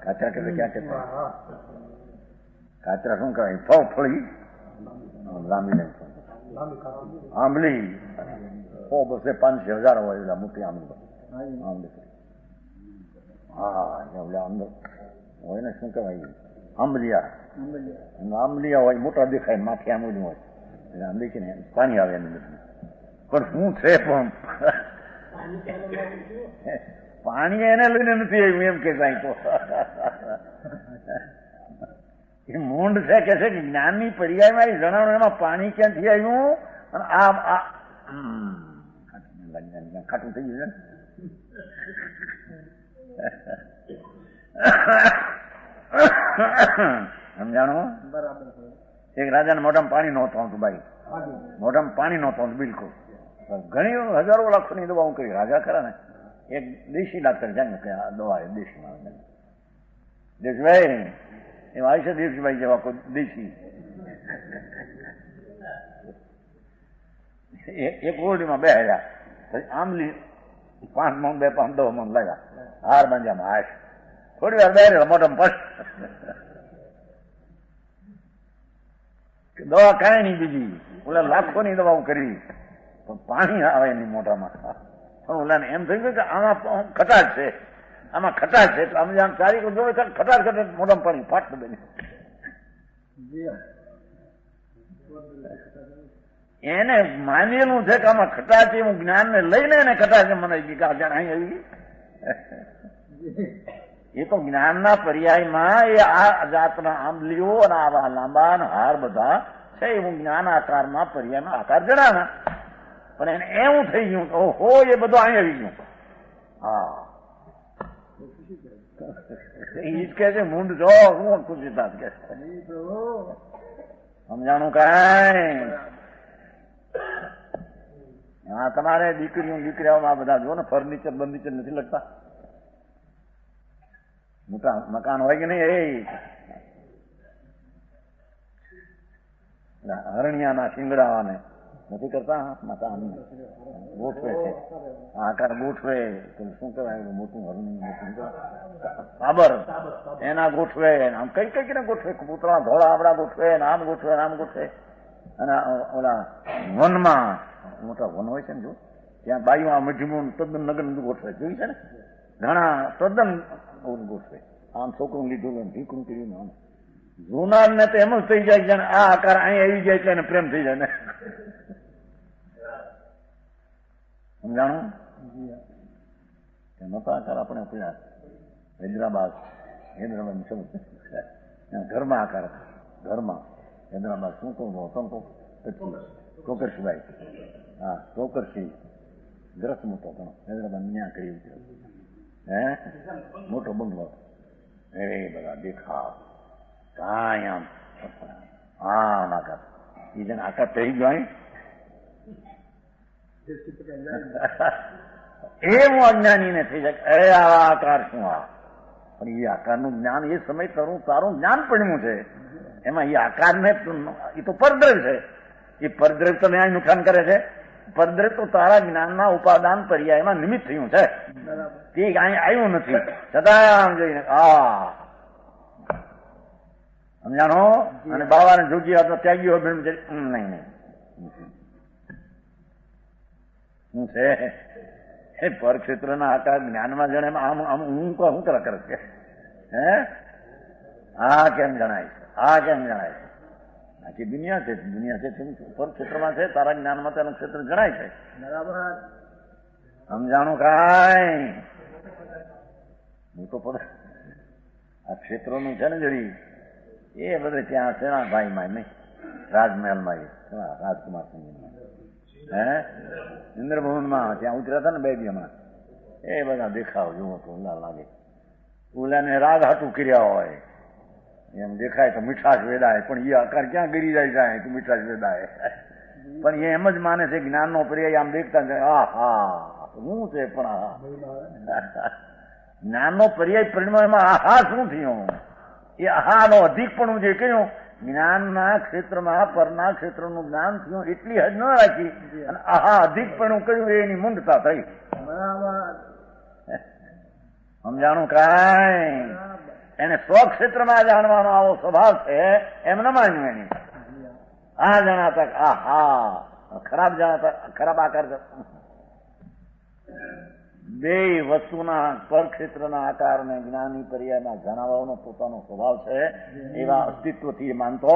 કાચરા કે ક્યાં કહેતા કાચરા શું કહેવાય? ફળી લાંબી આંબલી 100, 200, 500, 1000 હોય મોટી આંબલી. હા અંદર હોય ને શું કહેવાય? આંબલિયા હોય, મોટા દેખાય, માથે આમ જ હોય એટલે આંબલી છે ને પાણી આવે એની અંદર. પણ શું છે પણ પાણી એને લઈને નથી આવ્યું એમ કે સાહેબ તો એ મૂંડ છે કે છે કે જ્ઞાનની પર્યાયમાં એ જણાવવાનું એમાં પાણી ક્યાંથી આવ્યું અને આ ખાટું થઈ ગયું છે. સમજાણો? એક રાજાને મોઢામાં પાણી નહોતું આવતું, ભાઈ મોઢામાં પાણી નહોતું આવતું બિલકુલ. ઘણી હજારો લાખોની દવા હું કરી. રાજા ખરા ને એક દેશી ડાક્ટર જાય કે આ દવા દેશીમાં દેશભાઈ એમ આવી છે, દેશભાઈ જેવા કોઈ દેશી એક ઓરડીમાં બેહ્યા, આંબલી 5 મણ 2 5 10 મણ લાગ્યા, હાર બાંધ્યામાં હાશ થોડી વાર બેઠેલા મોઢામાં પસ દવા કાંઈ નહીં બીજી, ઓલા લાખોની દવા હું કરી પણ પાણી આવે એની મોઢામાં. પણ ઓલાને એમ થઈ ગયું કે આમાં ખટાશ છે, આમાં ખટાશ છે એટલે અમે આમ ચારી જોવે ખટાશ મોઢામાં પાણી ફાટ બને. એને માનેલું છે કે આમાં ખટાશ, હું જ્ઞાન ને લઈને એને ખટાશ મનાઈ ગઈ કે આ જાણ અહીં આવી. એ તો જ્ઞાનના પર્યાયમાં એ આ જાતના આંબલીઓ અને આવા લાંબા હાર બધા છે એવું જ્ઞાન આકારમાં પર્યાયમાં આકાર જણાવે. પણ એને એવું થઈ ગયું ઓહો એ બધું અહીં આવી ગયું. હા એ જ કે છે મૂંડ જો હું ખુશીતા કે સમજાણું કાંઈ. હા તમારે દીકરીઓમાં બધા જો ને ફર્નિચર બર્નિચર નથી લગતા, મોટા મકાન હોય કે નહીં, એ હરણિયાના શિંગડાવાને નથી કરતા મકાન ગોઠવે છે, આકાર ગોઠવે તો શું કહેવાય મોટું હરણિયું સાબર એના ગોઠવે, આમ કઈ કઈ ને ગોઠવે, પૂતળા ધોળા આપડા ગોઠવે, આમ ગોઠવે આમ ગોઠવે. અને ઓલા વનમાં મોટા વન હોય છે ને જો ત્યાં બાયું આ મજમૂન તદ્દન નગર ગોઠવે જોયું છે ને, ઘણા તદ્દન ગોઠવે. આમ છોકરું લીધું ઢીકણું કર્યું આમ જુનાર ને તો એમ જ થઈ જાય છે, આ આકાર અહીં આવી જાય એટલે એને પ્રેમ થઈ જાય ને. સમજાણું? નતો આકાર આપણે પેલા હૈદરાબાદ ઘરમાં આકાર ઘરમાં હૈદરાબાદ શું કહું હતો ટોકરશીભાઈ, હા ટોકરશી ગ્રસ્ત મોટો ઘણો હૈદરાબાદ ન્યા કરી હે મોટો બંગલો એ બધા દેખાવ કાંઈ આમ આમ આકાર એ જેને આકાર થઈ ગયો એવું અજ્ઞાનીને થઈ જાય અરે આ આકાર શું આ. પણ એ આકારનું જ્ઞાન એ સમય તારું જ્ઞાન પડ્યું છે, એમાં એ આકારને એ તો પરદ્રવ છે, એ પરદ્રવ તો ન્યાય નુકસાન કરે છે. પરદ્રવ તો તારા જ્ઞાનના ઉપાદાન પર્યાયમાં નિમિત્ત થયું છે, તે અહીં આવ્યું નથી છતાં આમ જોઈને આ સમજાણો. અને બાવાને જોગી હતો ત્યાગી હોય નહીં નહીં શું છે એ પરક્ષેત્રના આકાર જ્ઞાનમાં જણે આમ આમ હું શું કરા કરે છે હે આ કેમ જણાય છે, આ કેમ જણાય છે. આખી દુનિયા છે પરક્ષેત્રમાં છે, તારા જ્ઞાનમાં તેનું ક્ષેત્ર જણાય છે. બરાબર સમજાણું કાંઈ હું તો પદ આ ક્ષેત્રોનું છે ને જરી એ બધે ત્યાં છે ભાઈમાં નહીં રાજમહેલમાં રાજકુમાર સિંહ હે ઇન્દ્રભવનમાં ત્યાં ઉતર્યા હતા ને 2 દી હમણાં, એ બધા દેખાવ જુઓ તો ઉલા લાગે, ઉલાને રાગ હાટું કર્યા હોય એમ દેખાય તો મીઠાશ વેદાય, પણ એ આકાર ક્યાં ગરી જાય તો મીઠાશ વેદાય, પણ એ એમ જ માને છે જ્ઞાનનો પર્યાય આમ દેખતા છે, આહા શું છે, પણ આહા જ્ઞાનનો પર્યાય પરિણામ એમાં આહા શું થયું, એ આહાનો અધિકપણું જે કહ્યું જ્ઞાનના ક્ષેત્રમાં પરના ક્ષેત્રનું જ્ઞાન થયું એટલી હદ ન રાખી અને આહા અધિકપણું કહ્યું એની મૂંઢતા થઈ. સમજાણું કાંઈ? એને સ્વક્ષેત્રમાં જાણવાનો આવો સ્વભાવ છે એમ ન માન્યું એની. આ જણાતા આહા ખરાબ જણાતા ખરાબ આકાર, બે વસ્તુના પરક્ષેત્રના આકારને જ્ઞાની પર્યાયમાં જણાવવાનો પોતાનો સ્વભાવ છે એવા અસ્તિત્વથી માનતો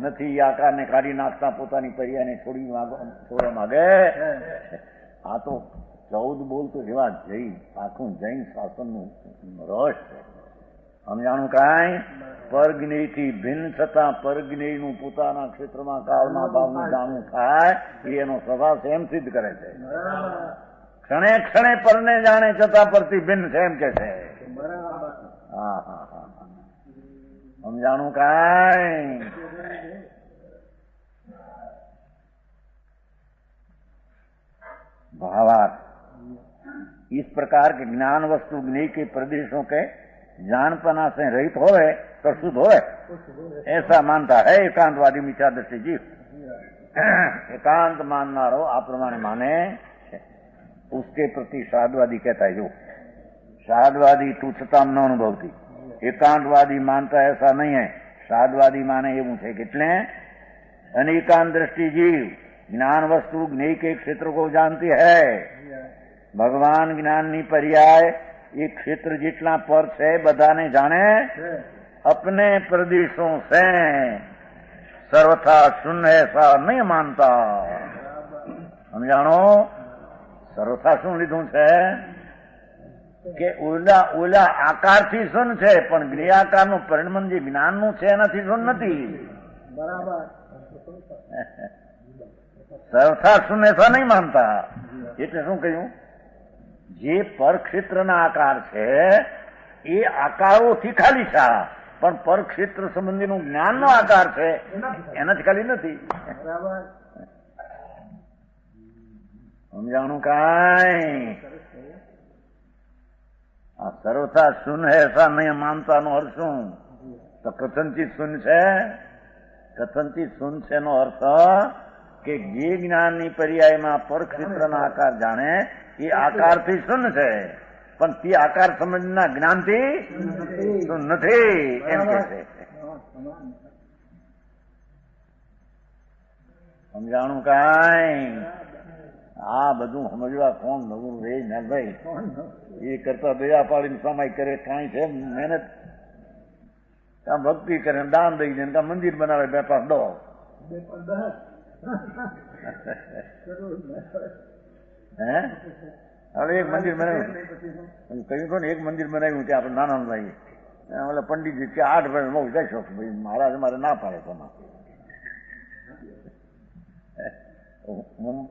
નથી. આકારને કાઢી નાખતા પોતાની પર્યાયને છોડવા માંગે. આ તો 14 બોલતો જેવા જૈન આખું જૈન શાસનનું રસ છે. સમજાણું કાંઈ? પરજ્ઞેયથી ભિન્ન છતાં પરજ્ઞેયનું પોતાના ક્ષેત્રમાં કાળના ભાવનું જાણવું થાય એ એનો સ્વભાવ છે એમ સિદ્ધ કરે છે. ક્ષણે ક્ષણે પરને જાણે છતાં પરથી ભિન્ન છે એમ કે છે. હા હા હા સમજાણું કાંઈ? भावार्थ इस प्रकार के ज्ञान वस्तु ज्ञेय के प्रदेशों के जानपना से रहित होवे तो शुद्ध होवे, ऐसा मानता है एकांतवादी मिथ्यादर्शी जीव. एकांत माननारो आ प्रमाणे माने उसके प्रति साधवादी कहता है, जो साधवादी तुच्छता न अनुभवती, एकांतवादी मानता ऐसा नहीं है. साधवादी माने एवं है कितने अनेकांत दृष्टि जीव ज्ञान वस्तु ज्ञेय के क्षेत्र को जानती है. भगवान ज्ञाननी पर्याय ये क्षेत्र जितना पर है बधाने जाने अपने प्रदेशों से सर्वथा शून्य ऐसा नहीं मानता. हम जानो सर्वथा શું લીધું છે કે ઓલા આકારથી શૂન્ય છે, પણ જ્ઞેયાકારનું પરિણમન જે જ્ઞાનનું છે એનાથી શૂન્ય નથી. બરાબર. સર્વથા શૂન્ય એસા નહીં માનતા. એટલે શું કહ્યું? જે પરક્ષેત્રના આકાર છે એ આકારોથી ખાલી છે, પણ પરક્ષેત્ર સંબંધીનું જ્ઞાનનો આકાર છે એનાથી ખાલી નથી. સમજાણું કાંઈ? આ સર્વથા શૂન્ય એસા નહીં માનતાનો અર્થ શું? તો કથનચિત શૂન્ય છે. કથનચિત શૂન્ય છે નો અર્થ કે જે જ્ઞાનની પર્યાયમાં પરક્ષેત્રના આકાર જાણે એ આકારથી શૂન્ય છે, પણ તે આકાર સમજના જ્ઞાનથી શૂન્ય નથી એમ કે છે. સમજાણું કાંઈ? આ બધું સમજવા કોણ નવું રે ના ભાઈ? એ કરતા દયા પાડીને સમાય કરે કાંઈ છે મહેનત? કાં ભક્તિ કરે દાન દઈ દે, કાં મંદિર બનાવે 2-5 દો. હે હવે એક મંદિર બનાવ્યું, કહ્યું તો ને એક મંદિર બનાવ્યું ત્યાં આપણે નાના ભાઈ ઓલા પંડિતજી કે 8 ભાઈ બહુ જઈશો ભાઈ મહારાજ મારે ના પાડે તમારે.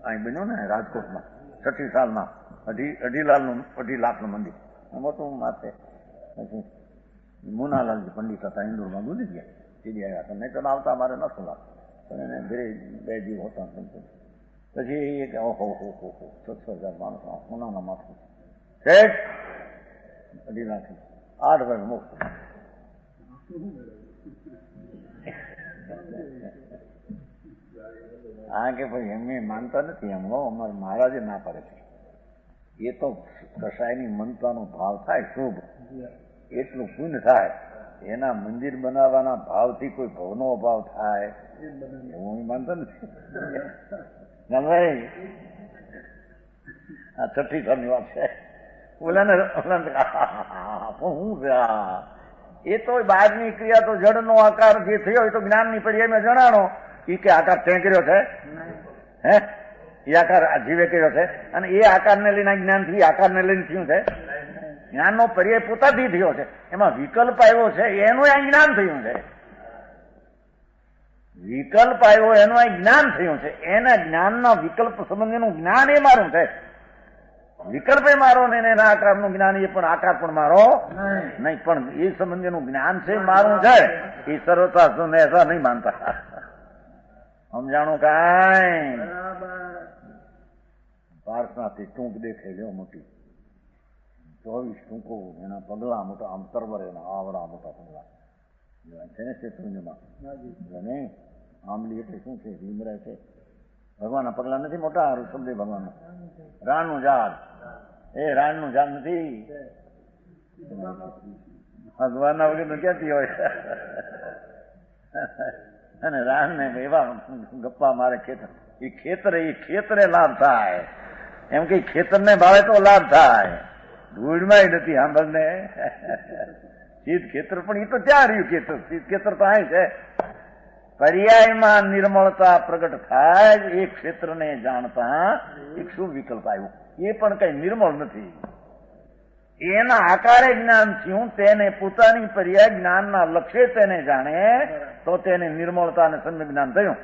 અહીં બન્યું ને રાજકોટમાં 36 સાલમાં 2.5 લાખનું મંદિર મોટું માથે. પછી મુનાલાલજી પંડિત હતા ઇન્દોરમાં, ગુજરી ગયા, સીધી આવ્યા હતા. નહીં તો આવતા અમારે નતું લાગતું, પણ એને ઘરે 2 જીવ હોતા. પછી એક ઓહો 6,000 માણસો સોનાના માથું 2.5 લાખ 8 વર્ષ મુક્ત. હા કે ભાઈ એમ માનતા નથી એમ અમારે મહારાજે ના પાડે છે. એ તો કસાયની મનતાનો ભાવ થાય શુભ, એટલું પુણ્ય થાય. એના મંદિર બનાવવાના ભાવથી કોઈ ભવનો અભાવ થાય એવું માનતો નથી. ના ભાઈ આ 36 સાલની વાત છે. ઓલાને શું છે એ તો બહારની ક્રિયા તો જડનો આકાર જે થયો એ તો જ્ઞાનની પર્યાયમાં જણાણો એ કે આકાર તે કર્યો છે, હે એ આકાર જીવે કર્યો છે, અને એ આકારને લઈને જ્ઞાનથી આકારને લઈને થયું છે. જ્ઞાનનો પર્યાય પોતાથી થયો છે, એમાં વિકલ્પ આવ્યો છે એનું આ જ્ઞાન થયું છે. વિકલ્પ આવ્યો એનું આ જ્ઞાન થયું છે. એના જ્ઞાનના વિકલ્પ સંબંધીનું જ્ઞાન એ મારું છે. વિકલ્પ એ મારો ને એના આકારનું જ્ઞાન એ પણ આકાર પણ મારો નહીં, પણ એ સંબંધીનું જ્ઞાન છે મારું છે. એ સર્વતા સુને એસા નહીં માનતા. સમજાણું કાંઈ? પાર્સનાથી ટૂંક દેખે લ્યો મોટી, 24 ટૂંકો, એના પગલા મોટા, આમ સરવર એના આવડા મોટા પગલા છે ને શેત્રુંજમાં. નહીં આંબલી એટલે શું છે? ભીમરા છે. ભગવાનના પગલા નથી મોટા? ઋષભદેવ ભગવાનના રાણનું ઝાડ, એ રાણનું ઝાડ નથી. ભગવાનના વગર ક્યાંથી હોય? અને રાણ ને એવા ગપ્પા મારે ખેતર, એ ખેતરે લાભ થાય. એમ કે ખેતરને ભાવે તો લાભ થાય. ધૂળમાં નથી સાંભળને. શીત ખેતર પણ એ તો ત્યાં રહ્યું ખેતર. શીત ખેતર તો અહીં છે. પર્યાયમાં નિર્મળતા પ્રગટ થાય. એ ક્ષેત્રને જાણતા એક શું વિકલ્પ આવ્યું? એ પણ કઈ નિર્મળ નથી. એના આકારે જ્ઞાન થયું. તેને પોતાની પર્યાય જ્ઞાનના લક્ષ્ય તેને જાણે તો તેને નિર્મળતા અને સમ્યક જ્ઞાન થયું.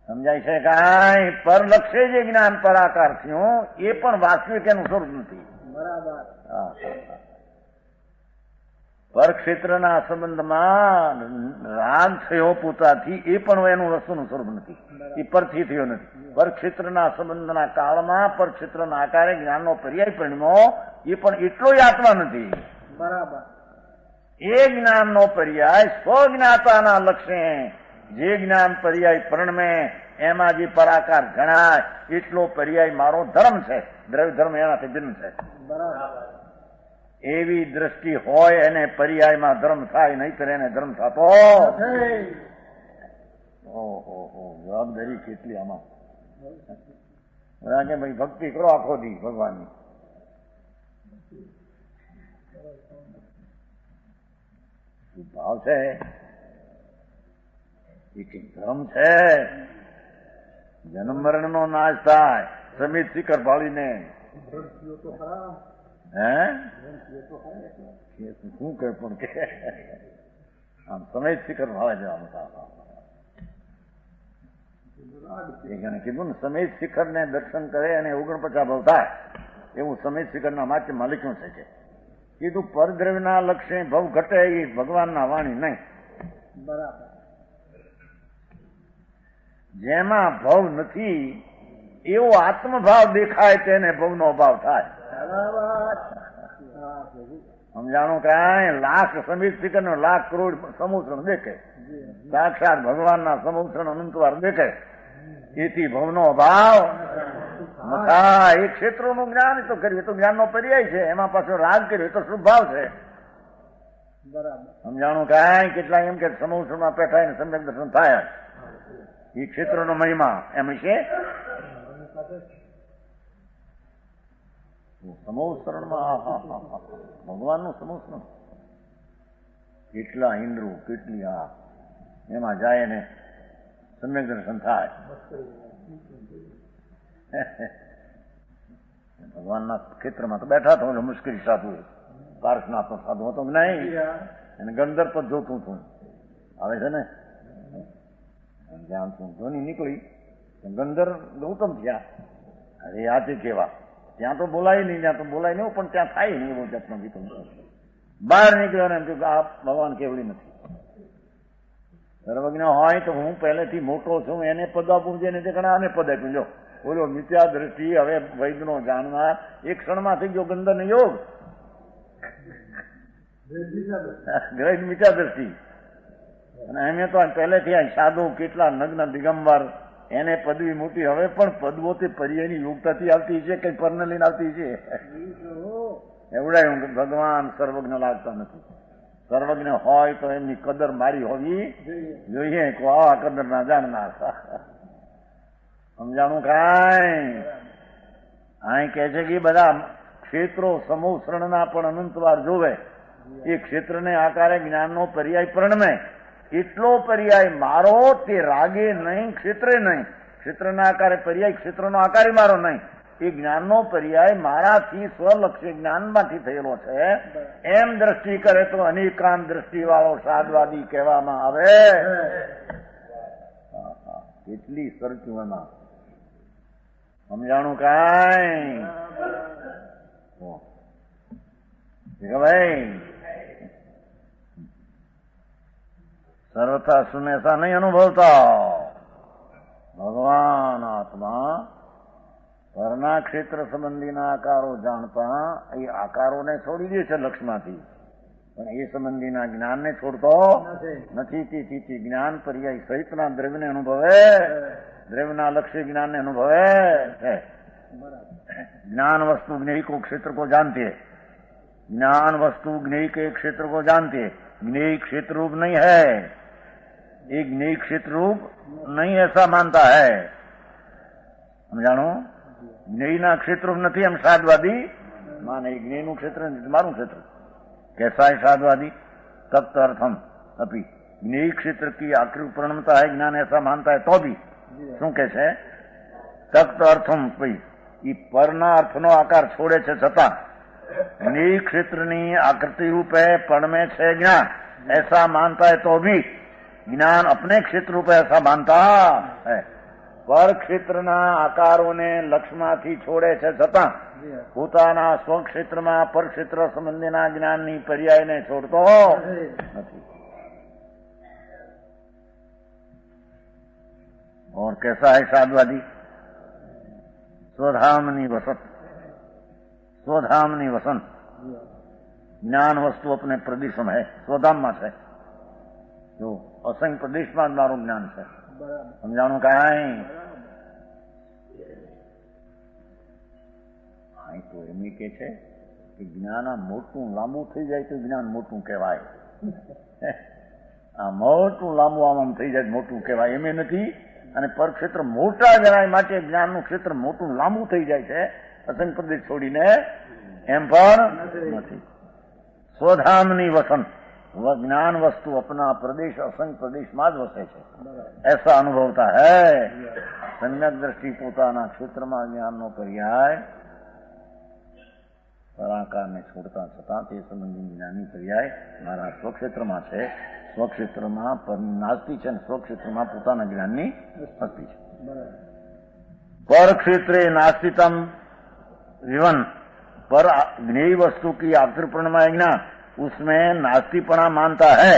સમજાય છે કાંઈ? પર લક્ષ્ય જે જ્ઞાન પર આકાર થયું એ પણ વાસ્તવિક એનું સ્વરૂપ નથી. પર ક્ષેત્રના સંબંધમાં રાગ થયો પોતાથી, એ પણ એનું વસ્તુનું સ્વરૂપ નથી. એ પરથી થયો નથી. પર ક્ષેત્રના સંબંધના કાળમાં પર ક્ષેત્રના આકારે જ્ઞાનનો પર્યાય પરિણ્યો, એ પણ એટલો આત્મા નથી. બરાબર. એ જ્ઞાનનો પર્યાય સ્વજ્ઞાતાના લક્ષ્ય જે જ્ઞાન પર્યાય પરિણમે એમાં જે પરાકાર જણાય એટલો પર્યાય મારો ધર્મ છે. દ્રવ્ય ધર્મ એનાથી ભિન્ન છે. બરાબર. એવી દ્રષ્ટિ હોય એને પર્યાયમાં ધર્મ થાય, નહીં કરે એને ધર્મ થતો. ઓહો, જવાબદારી કેટલી આમાં. કે ભાઈ ભક્તિ કરો આખો દી ભગવાનની. ભાવ છે એ કઈ ધર્મ છે. જન્મ મરણ નો નાશ થાય. સમિત શિખર ભાળીને શું કે પણ કે આમ સમય શિખર ભાવે જવાનું કીધું ને, સમય શિખર ને દર્શન કરે અને 49 ભાવ થાય એવું સમય શિખર ના માત્ર માલિકનું છે. કે કીધું પરદ્રવ્યના લક્ષ્ય ભવ ઘટે એ ભગવાનના વાણી નહીં. બરાબર. જેમાં ભવ નથી એવો આત્મભાવ દેખાય તેને ભવનો અભાવ થાય. સમજાણું કાંઈ? લાખ સમિત શિખર નો લાખ કરોડ સમુદ્ર દેખે, સાક્ષાત ભગવાનના સમુદ્ર અનંતવાર દેખે, એથી ભવનો અભાવ થાય. એ ક્ષેત્રોનું જ્ઞાન તો કરીએ તો જ્ઞાનનો પર્યાય છે. એમાં પાછો રાગ કર્યો તો શુભ ભાવ છે. બરાબર. સમજાણું કાંઈ? કેટલા એમ કે સમુદ્રમાં પેઠાઈને સમ્યક દર્શન થાય. એ ક્ષેત્રનો મહિમા એમ છે. સમોસરણમાં ભગવાનનું સમોસરણ કેટલા ઇન્દ્રો, કેટલી એમાં જાય ને સમ્યક દર્શન થાય. ભગવાનના ક્ષેત્રમાં તો બેઠા તો મુશ્કેલી સાધુ, પાર્શનાથ સાધુ હતો કે નહીં, અને ગંધર પર જોતું હતું. આવે છે ને જ્યાં ધ્વનિ નીકળી ગંધર ગૌતમ થયા. અરે આજે કેવા ત્યાં તો બોલાય નહીં, ત્યાં તો બોલાય નહીં, પણ ત્યાં થાય નહીં એવો જાતનો વિકલ્પ. બહાર નીકળ્યો ને એમ કે આ ભગવાન કેવડી નથી. સર્વજ્ઞ હોય તો હું પહેલેથી મોટો છું એને પદ આપું છે ને તે ઘણા આને પદ આપ્યું. જો બોલો મિથ્યા દ્રષ્ટિ હવે વૈદનો જાણનાર એક ક્ષણમાં થઈ ગયો ગંધર ને યોગ. ગ્રહિત મિથ્યા દ્રષ્ટિ. અને એમ તો પહેલેથી આ સાધુ કેટલા નગ્ન દિગંબર એને પદવી મોટી. હવે પણ પદવો તે પર્યાયની યોગતાથી આવતી છે, કઈ પરને લઈને આવતી છે. એવડાય ભગવાન સર્વજ્ઞ લાગતા નથી. સર્વજ્ઞ હોય તો એમની કદર મારી હોવી જોઈએ. આવા કદર ના જાણનાર. સમજાણું કાંઈ? અહીં કે છે કે બધા ક્ષેત્રો સમૂહશરણના પણ અનંતવાર જોવે. એ ક્ષેત્રને આકારે જ્ઞાનનો પર્યાય પરિણમે. એટલો પર્યાય મારો તે રાગે નહીં, ક્ષેત્રે નહીં. ક્ષેત્રના આકારે પર્યાય ક્ષેત્રનો આકારે મારો નહીં. એ જ્ઞાનનો પર્યાય મારાથી સ્વલક્ષી જ્ઞાનમાંથી થયેલો છે એમ દ્રષ્ટિ કરે તો અનેકાંત દ્રષ્ટિ વાળો સાદવાદી કહેવામાં આવે. કેટલી સરચું એમાં સમજાણું કાંઈ ભાઈ? સર્વથા સુનેસા નહીં અનુભવતા. ભગવાન આત્મા પરના ક્ષેત્ર સંબંધીના આકારો જાણતા એ આકારોને છોડી દે છે લક્ષમાંથી, પણ એ સંબંધીના જ્ઞાનને છોડતો નથી. તેથી જ્ઞાન પર્યાય સહિતના દ્રવ્યને અનુભવે, દ્રવ્યના લક્ષ્ય જ્ઞાનને અનુભવે છે. ज्ञान वस्तु ज्ञेय को क्षेत्र को जानती है, ज्ञान वस्तु ज्ञेय के क्षेत्र को जानती है. ज्ञेय क्षेत्र रूप नहीं है, ये ज्ञेय क्षेत्र रूप नहीं ऐसा मानता है. हम जानो ज्ञेय ना क्षेत्र रूप नहीं हम साधवादी माने. ज्ञेय नु क्षेत्र मारू क्षेत्र कैसा है साधवादी? तप्त अर्थम अपी ज्ञेय क्षेत्र की आखिरी पूर्णता है ज्ञान ऐसा मानता है तो भी શું કે છે? તપ્ત અર્થમ એ પરના અર્થનો આકાર છોડે છે છતાં જ્ઞેય ક્ષેત્રની આकृति रूपे पण में છે ज्ञान ऐसा मानता है तो भी ज्ञान अपने क्षेत्र रूपे ऐसा मानता है. પર ક્ષેત્રના આકારોને લક્ષમાંથી છોડે છે છતાં પોતાના સ્વક્ષેત્રમાં પરક્ષેત્ર સંબંધીના જ્ઞાનની પર્યાયને છોડતો નથી. और कैसा है साधवादी? स्वधामनी वसत, स्वधामनी वसन. ज्ञान वस्तु अपने प्रदेश में है, स्वधाम में है. जो असंख्य प्रदेश में मारू ज्ञान है. समझाणु कहीं तो एम के छे कि ज्ञान आ मोटू लांबू थी जाए तो ज्ञान मोटू कहवाय. आ मोटू लांबू आम थी जाए मोटू कहवाय एम नहीं. અને પરક્ષેત્ર મોટા જણાય માટે જ્ઞાનનું ક્ષેત્ર મોટું લાંબુ થઈ જાય છે અસંખ્ય પ્રદેશ છોડીને એમ પણ નથી. स्वधामनी वसन, ज्ञान वस्तु अपना प्रदेश असंख्य प्रदेश में ज वसे छे ऐसा अनुभवता है. सम्यक दृष्टि पोताना क्षेत्र में ज्ञान नो पर्याय पराकार ने छोड़ता छता ते संबंधी ज्ञानी पर्याय मारा स्वक्षेत्र में छे. स्वक्षेत्र में नास्ती है, स्वक्षेत्र में पोताना ज्ञान की हस्ती है. पर क्षेत्रे नास्तितम विवन, पर ज्ञेय वस्तु की आकृतिपूर्ण ज्ञान उसमें नास्तिपना मानता है.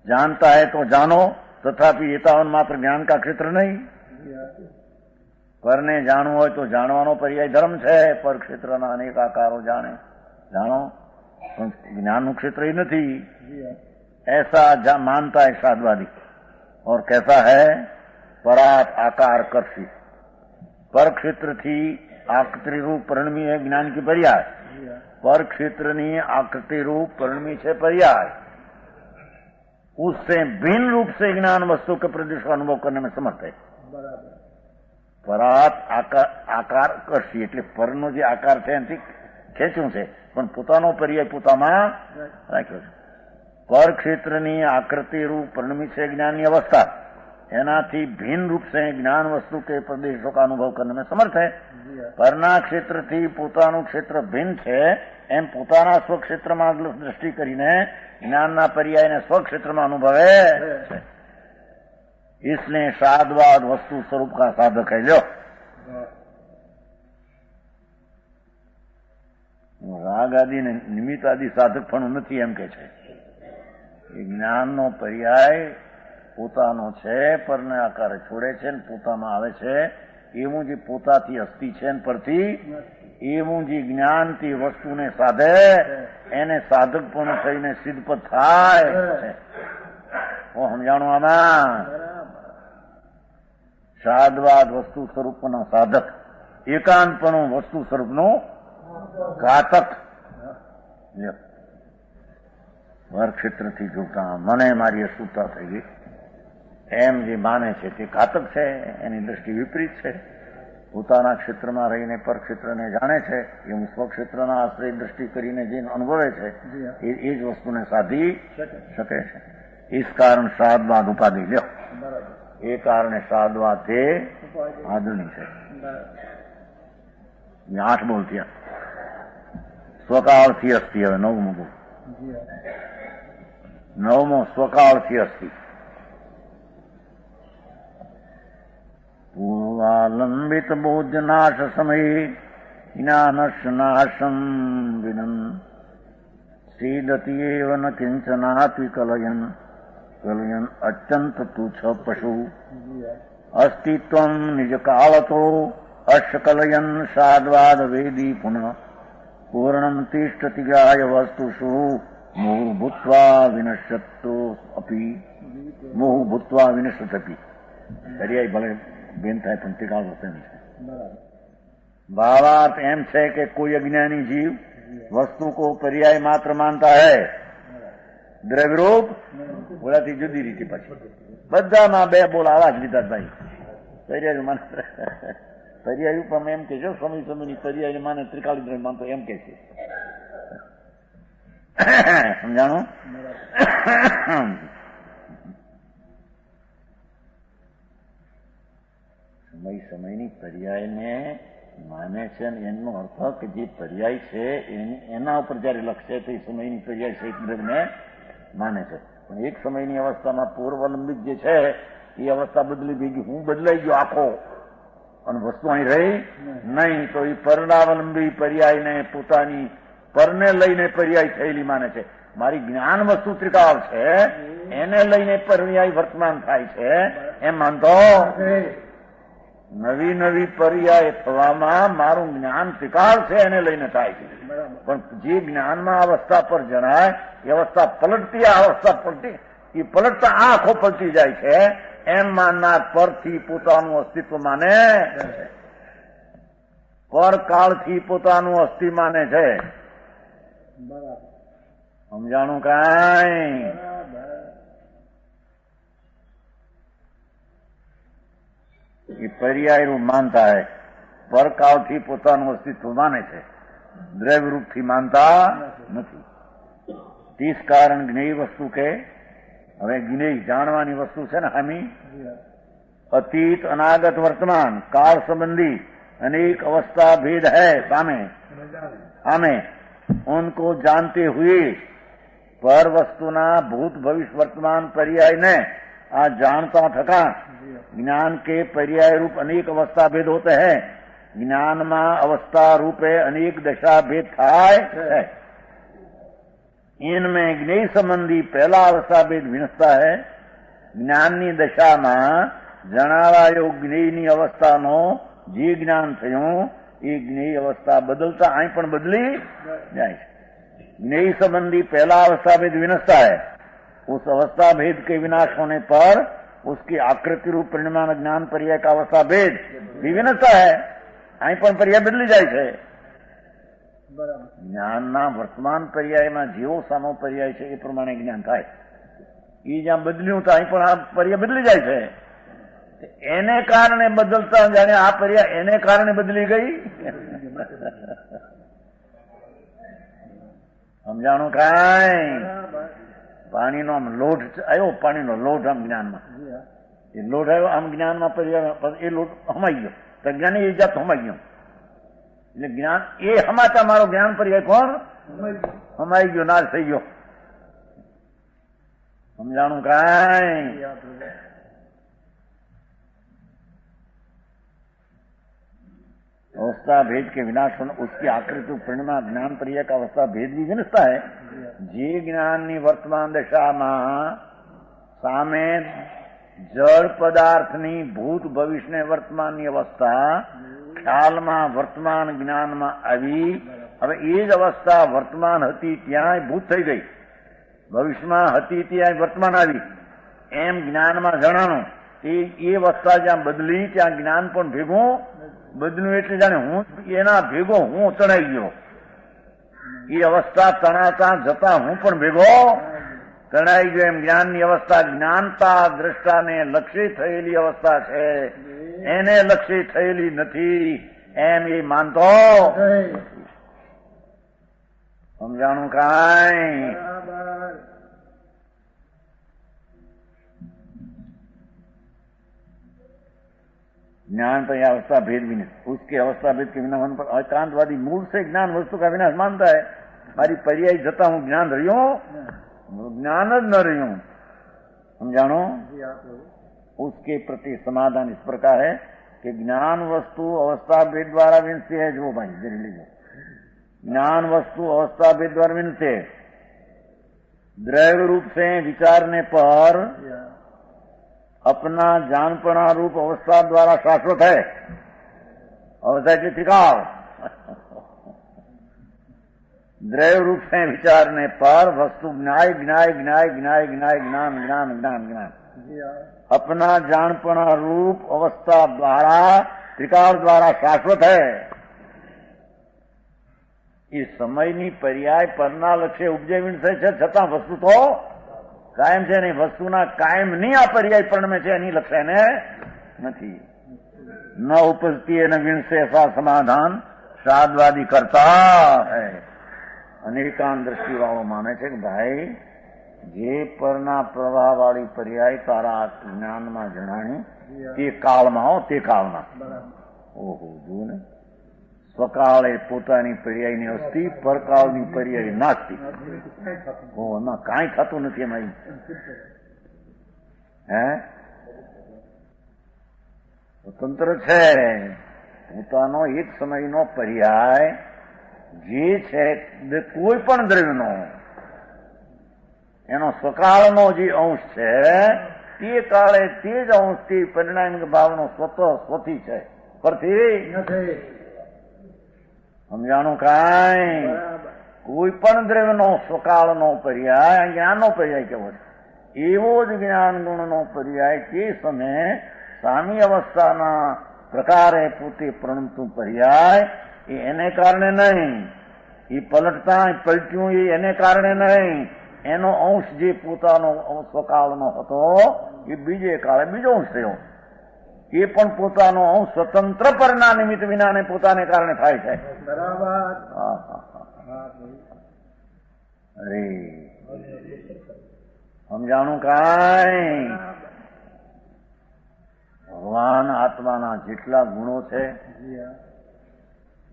जानता है तो जानो, तथापि एतावन मात्र ज्ञान का क्षेत्र नहीं. पर ने जाणवू हो तो जाणवानो पर्याय धर्म है. पर क्षेत्रना अनेक आकारो जाने जानो ज्ञान क्षेत्र ही नहीं ऐसा मानता है साधवादी. और कैसा है? परात आकार कर्षी, पर क्षेत्र थी आकृति रूप परिणमी है ज्ञान की पर्याय. पर क्षेत्र नी आकृति रूप परिणमी है पर्याय. उससे भिन्न रूप से ज्ञान वस्तु के प्रदेश का अनुभव करने में समर्थ है. परात आकार कर्षी એટલે પરનો જે આકાર છે એનાથી ખેંચ્યું છે, પણ પોતાનો પર્યાય પોતામાં રાખ્યો છે. पर क्षेत्रनी आकृति रूप परिणमी से ज्ञान की अवस्था एनाथी भिन्न रूप से ज्ञान वस्तु के प्रदेशों का अनुभव करने में समर्थ है. परना क्षेत्र थी पोतानु क्षेत्र भिन्न है एम पोताना स्वक्षेत्र में दृष्टि करीने ज्ञानना पर्याय ने स्वक्षेत्र में अनुभवे है. इसलिए साधवाद वस्तु स्वरूप का साधक है. लो राग आदि ने निमित्त आदि साधक पण नहीं एम के छे. ज्ञान नो पर्याय पोतानो छे, परने आकारे छोड़े छे ने पोतामां आवे छे. एवं जी पोताथी हस्ती छे ने परथी एवं जी ज्ञान थी वस्तु ने साधे एने साधकपणु थईने सिद्धपद थाय छे. ओ समजाणो आमां? साधवाद वस्तु स्वरूपनो साधक, एकांतपणु वस्तु स्वरूपनो घातक. वर क्षेत्र थी जोता मने मारी अशुद्धता थई गई एम जे माने छे ते घातक छे. एनी दृष्टि विपरीत छे. पोताना क्षेत्र में रहीने पर क्षेत्र ने जाने छे एवं स्वक्षेत्रना आश्रय दृष्टि करीने जे अनुभवे छे ए ज वस्तु ने साधी शके छे. इस कारण साधवाद उपाधि ल्यो. ए कारणे साधवाद ते आदरणी छे. 8 બોલ થયા. સ્વકાળથી અસ્થિ. હવે 9મો બોલ. 9મો સ્વકાળથી અસ્થિ. પૂર્વાલંબિત બોધનાશ સમયે જ્ઞાનસ્નાશમ વિનન સીદતી એવ ન કિંચનાપી કલયન કલયન અત્યંત તુચ્છ પશુ અસ્તિત્વમ નિજ કાળતો અશ્કલયન સાદ્વાદ વેદી પુનઃ પૂર્ણમ તિષ્ઠતિ ગાય વસ્તુષુ મોહ ભૂત્વા વિનશ્યતો અપી મોહ ભૂત્વા વિનશ્યતપી. દરિયાઈ ભલે બેન થાય પણ ટીકાળ વસ્તુ નહીં. भावार्थ एम છે કે કોઈ अज्ञानी जीव वस्तु को पर्याय मात्र मानता है, द्रव्य रूप બોલાથી જુદી રીતે. પછી બધામાં 2 બોલ આવા જ લીધા ભાઈ. પર્યાય માત્ર પર્યાય રૂપમાં એમ કે છો સમય સમયની પર્યાય માને ત્રિકાળી દ્રવ્ય માનતો એમ કે છે. સમજાણું? સમય સમયની પર્યાયને માને છે ને એનો અર્થ કે જે પર્યાય છે એના ઉપર જયારે લખશે તો એ સમયની પર્યાય છે દ્રવ્યને માને છે. પણ એક સમયની અવસ્થામાં પૂર્વલંબિત જે છે એ અવસ્થા બદલી ભેગી હું બદલાઈ ગયો આખો અને વસ્તુ અહીં રહી નહીં, તો એ પરણાવલંબી પર્યાયને પોતાની પરને લઈને પર્યાય થયેલી માને છે. મારી જ્ઞાન વસ્તુ ત્રિકાળ છે એને લઈને પર્યાય વર્તમાન થાય છે એમ માનતો નવી નવી પર્યાય થવામાં મારું જ્ઞાન ત્રિકાળ છે એને લઈને થાય છે. પણ જે જ્ઞાનમાં અવસ્થા પર જણાય એ અવસ્થા પલટતી, આ અવસ્થા પલટી, એ પલટતા આ આંખો પલટી જાય છે એમ માનનાર પરથી પોતાનું અસ્તિત્વ માને, પરકાળથી પોતાનું અસ્તિ માને છે. સમજાણું કાંઈ? ये पर्याय रूप मानता है, परकालથી પોતાનું અસ્તિત્વ માને છે, દ્રવ્ય રૂપથી માનતા નથી. तीस कारण જ્ઞેય વસ્તુ કે હવે જ્ઞેય જાણવાની વસ્તુ છે ને હમી अतीत अनागत वर्तमान काल संबंधी अनेक अवस्था भेद है सामे हमें उनको जानते हुए पर वस्तुना भूत भविष्य वर्तमान पर्याय ने आ जानता थका ज्ञान के पर्याय रूप अनेक अवस्था भेद होते हैं. ज्ञान में अवस्था रूपे अनेक दशा भेद थाय है. इनमें ज्ञेय संबंधी पहला अवस्था भेद विनसता है. ज्ञाननी दशाમાં જણાવાયો જ્ઞેયની અવસ્થાનો જે જ્ઞાન થયું એ જ્ઞેય अवस्था बदलता અહીં પણ બદલી જાય છે. ज्ञेय संबंधी पहला अवस्था भेद विनसता है. उस अवस्था भेद के विनाश होने पर उसकी आकृति रूप परिणाम ज्ञान पर्याय का अवस्था भेद भी विनसता है. અહીં પણ પર્યાય બદલી જાય છે. જ્ઞાનના વર્તમાન પર્યાયમાં જેવો સામો પર્યાય છે એ પ્રમાણે જ્ઞાન થાય. એ જ્યાં બદલ્યું તો અહીં પણ આ પર્યાય બદલી જાય છે. એને કારણે બદલતા જાણે આ પર્યાય એને કારણે બદલી ગઈ. સમજાણું કાંઈ? પાણીનો આમ લોટ આવ્યો, પાણીનો લોટ આમ જ્ઞાનમાં, એ લોટ આવ્યો આમ જ્ઞાનમાં પર્યાય, એ લોટ હમાઈ ગયો તો જ્ઞાન એ જાત હમાઈ ગયો. એટલે જ્ઞાન એ હમાતા મારો જ્ઞાન પર્યાય કોણ હમાઈ ગયો, નાશ થઈ ગયો. સમજાણું કાંઈ? अवस्था भेद के विनाश होने उसकी आकृति परिणाम ज्ञान पर्याय का अवस्था भेद भी विनसता है. जे ज्ञान ની વર્તમાન દશામાં સામે જળ પદાર્થની ભૂત ભવિષ્યને વર્તમાનની અવસ્થા ખ્યાલમાં વર્તમાન જ્ઞાનમાં આવી. હવે એ જ અવસ્થા વર્તમાન હતી ત્યાં ભૂત થઈ ગઈ, ભવિષ્યમાં હતી ત્યાં વર્તમાન આવી એમ જ્ઞાનમાં જણાણું. એ અવસ્થા જ્યાં બદલી ત્યાં જ્ઞાન પણ ભેગું બદલ્યું. એટલે જાણે હું એના ભેગો હું તણાઈ ગયો. એ અવસ્થા તણાતા જતા હું પણ ભેગો તણાઈ ગયો. એમ જ્ઞાનની અવસ્થા જ્ઞાનતા દ્રષ્ટાને લક્ષી થયેલી અવસ્થા છે, એને લક્ષી થયેલી નથી એમ એ માનતો. સમજાણું કાંઈ? ज्ञान तो यह अवस्था भेद विनाश, उसके अवस्था भेद के विनाश होने पर एकांतवादी मूल से ज्ञान वस्तु का विनाश मानता है। मारी पर्याय जता हूं ज्ञान रह्यो, ज्ञान ज न रह्यो, समझाणो। उसके प्रति समाधान इस प्रकार है कि ज्ञान वस्तु अवस्था भेद द्वारा विनते है। जो भाई जरी लीजिए, ज्ञान वस्तु अवस्था भेद द्वारा विनते, द्रव्य रूप से विचारने पर अपना जानपना रूप अवस्था द्वारा शाश्वत है। अवस्था की टिकाव द्रव्य रूप से विचारने पर वस्तु ज्ञाय ज्ञाय ज्ञाय ज्ञाय ज्ञाय ज्ञान ज्ञान ज्ञान ज्ञान अपना जानपना रूप अवस्था द्वारा त्रिकाल द्वारा शाश्वत है। इस समयनी पर्याय पરના લક્ષ્ય ઉપજે વિનશે છે, છતાં વસ્તુ તો કાયમ છે નહીં। વસ્તુના કાયમની આ પર્યાય પર્ણમે છે, એની લક્ષ્ય ને નથી। ન ઉપજતી અને વિનશે ऐसा સમાધાન સાદવાદી કરતા है। અનેકાંત દ્રષ્ટિ વાળો માને છે કે ભાઈ જે પરના પ્રવાહ વાળી પર્યાય તારા જ્ઞાનમાં જણાણી તે કાળમાં હો, તે કાળમાં। ઓહો જુઓ ને, સ્વકાળે પોતાની પર્યાયની અસ્તિ, પરકાળની પર્યાય નાસ્તી। ઓ ના કાંઈ થતું નથી એમાં। હે સ્વતંત્ર છે પોતાનો એક સમયનો પર્યાય જે છે કોઈ પણ દ્રવ્યનો એનો સ્વકાળનો જે અંશ છે તે કાળે તે જ અંશથી પરિણામિક ભાવનો સ્વતઃ સ્વથી છે, પરથી નથી। સમજાણું કાંઈ? કોઈ પણ દ્રવ્યનો સ્વકાળનો પર્યાય જ્ઞાનનો પર્યાય કેવો છે, એવો જ જ્ઞાન ગુણનો પર્યાય તે સમયે સામી અવસ્થાના પ્રકારે પોતે પ્રણમતું પર્યાય એ એને કારણે નહીં, એ પલટતા પલટ્યું એ એને કારણે નહીં, એનો અંશ જે પોતાનો સ્વકાળનો હતો એ બીજે કાળે બીજો અંશ થયો। એ પણ પોતાનો અંશ સ્વતંત્ર પરના નિમિત્ત વિનાને પોતાને કારણે થાય છે। અરે સમજાણું કાંઈ? ભગવાન આત્માના જેટલા ગુણો છે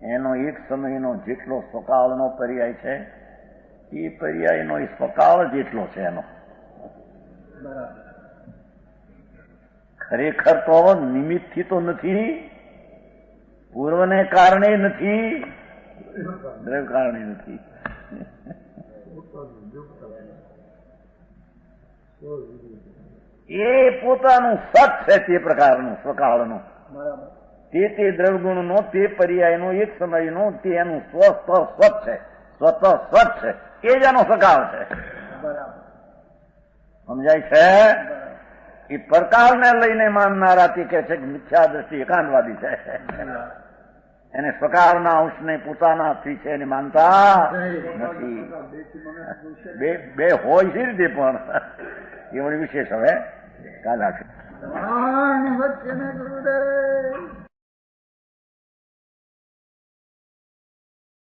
એનો એક સમયનો જેટલો સ્વકાળનો પર્યાય છે એ પર્યાયનો એ સ્વકાળ જેટલો છે એનો। ખરેખર તો નિમિત્તથી તો નથી, પૂર્વને કારણે નથી, દ્રવ્ય કારણે નથી। એ પોતાનું સત છે તે પ્રકારનું સ્વકાળનું, તે દ્રવ્યગુણનો તે પર્યાયનો એક સમયનો તે એનું સ્વત છે, સ્વત સ્વત છે, એ જ એનો સ્વકાળ છે। સમજાય છે? એ પ્રકારને લઈને માનનારા તે કહે છે કે મિથ્યા દ્રષ્ટિ એકાંતવાદી છે। એને સ્વકાળના અંશને પોતાનાથી છે એને માનતા નથી। બે હોય છે રીતે પણ એ વળી વિશેષ હવે કાલ રાખે।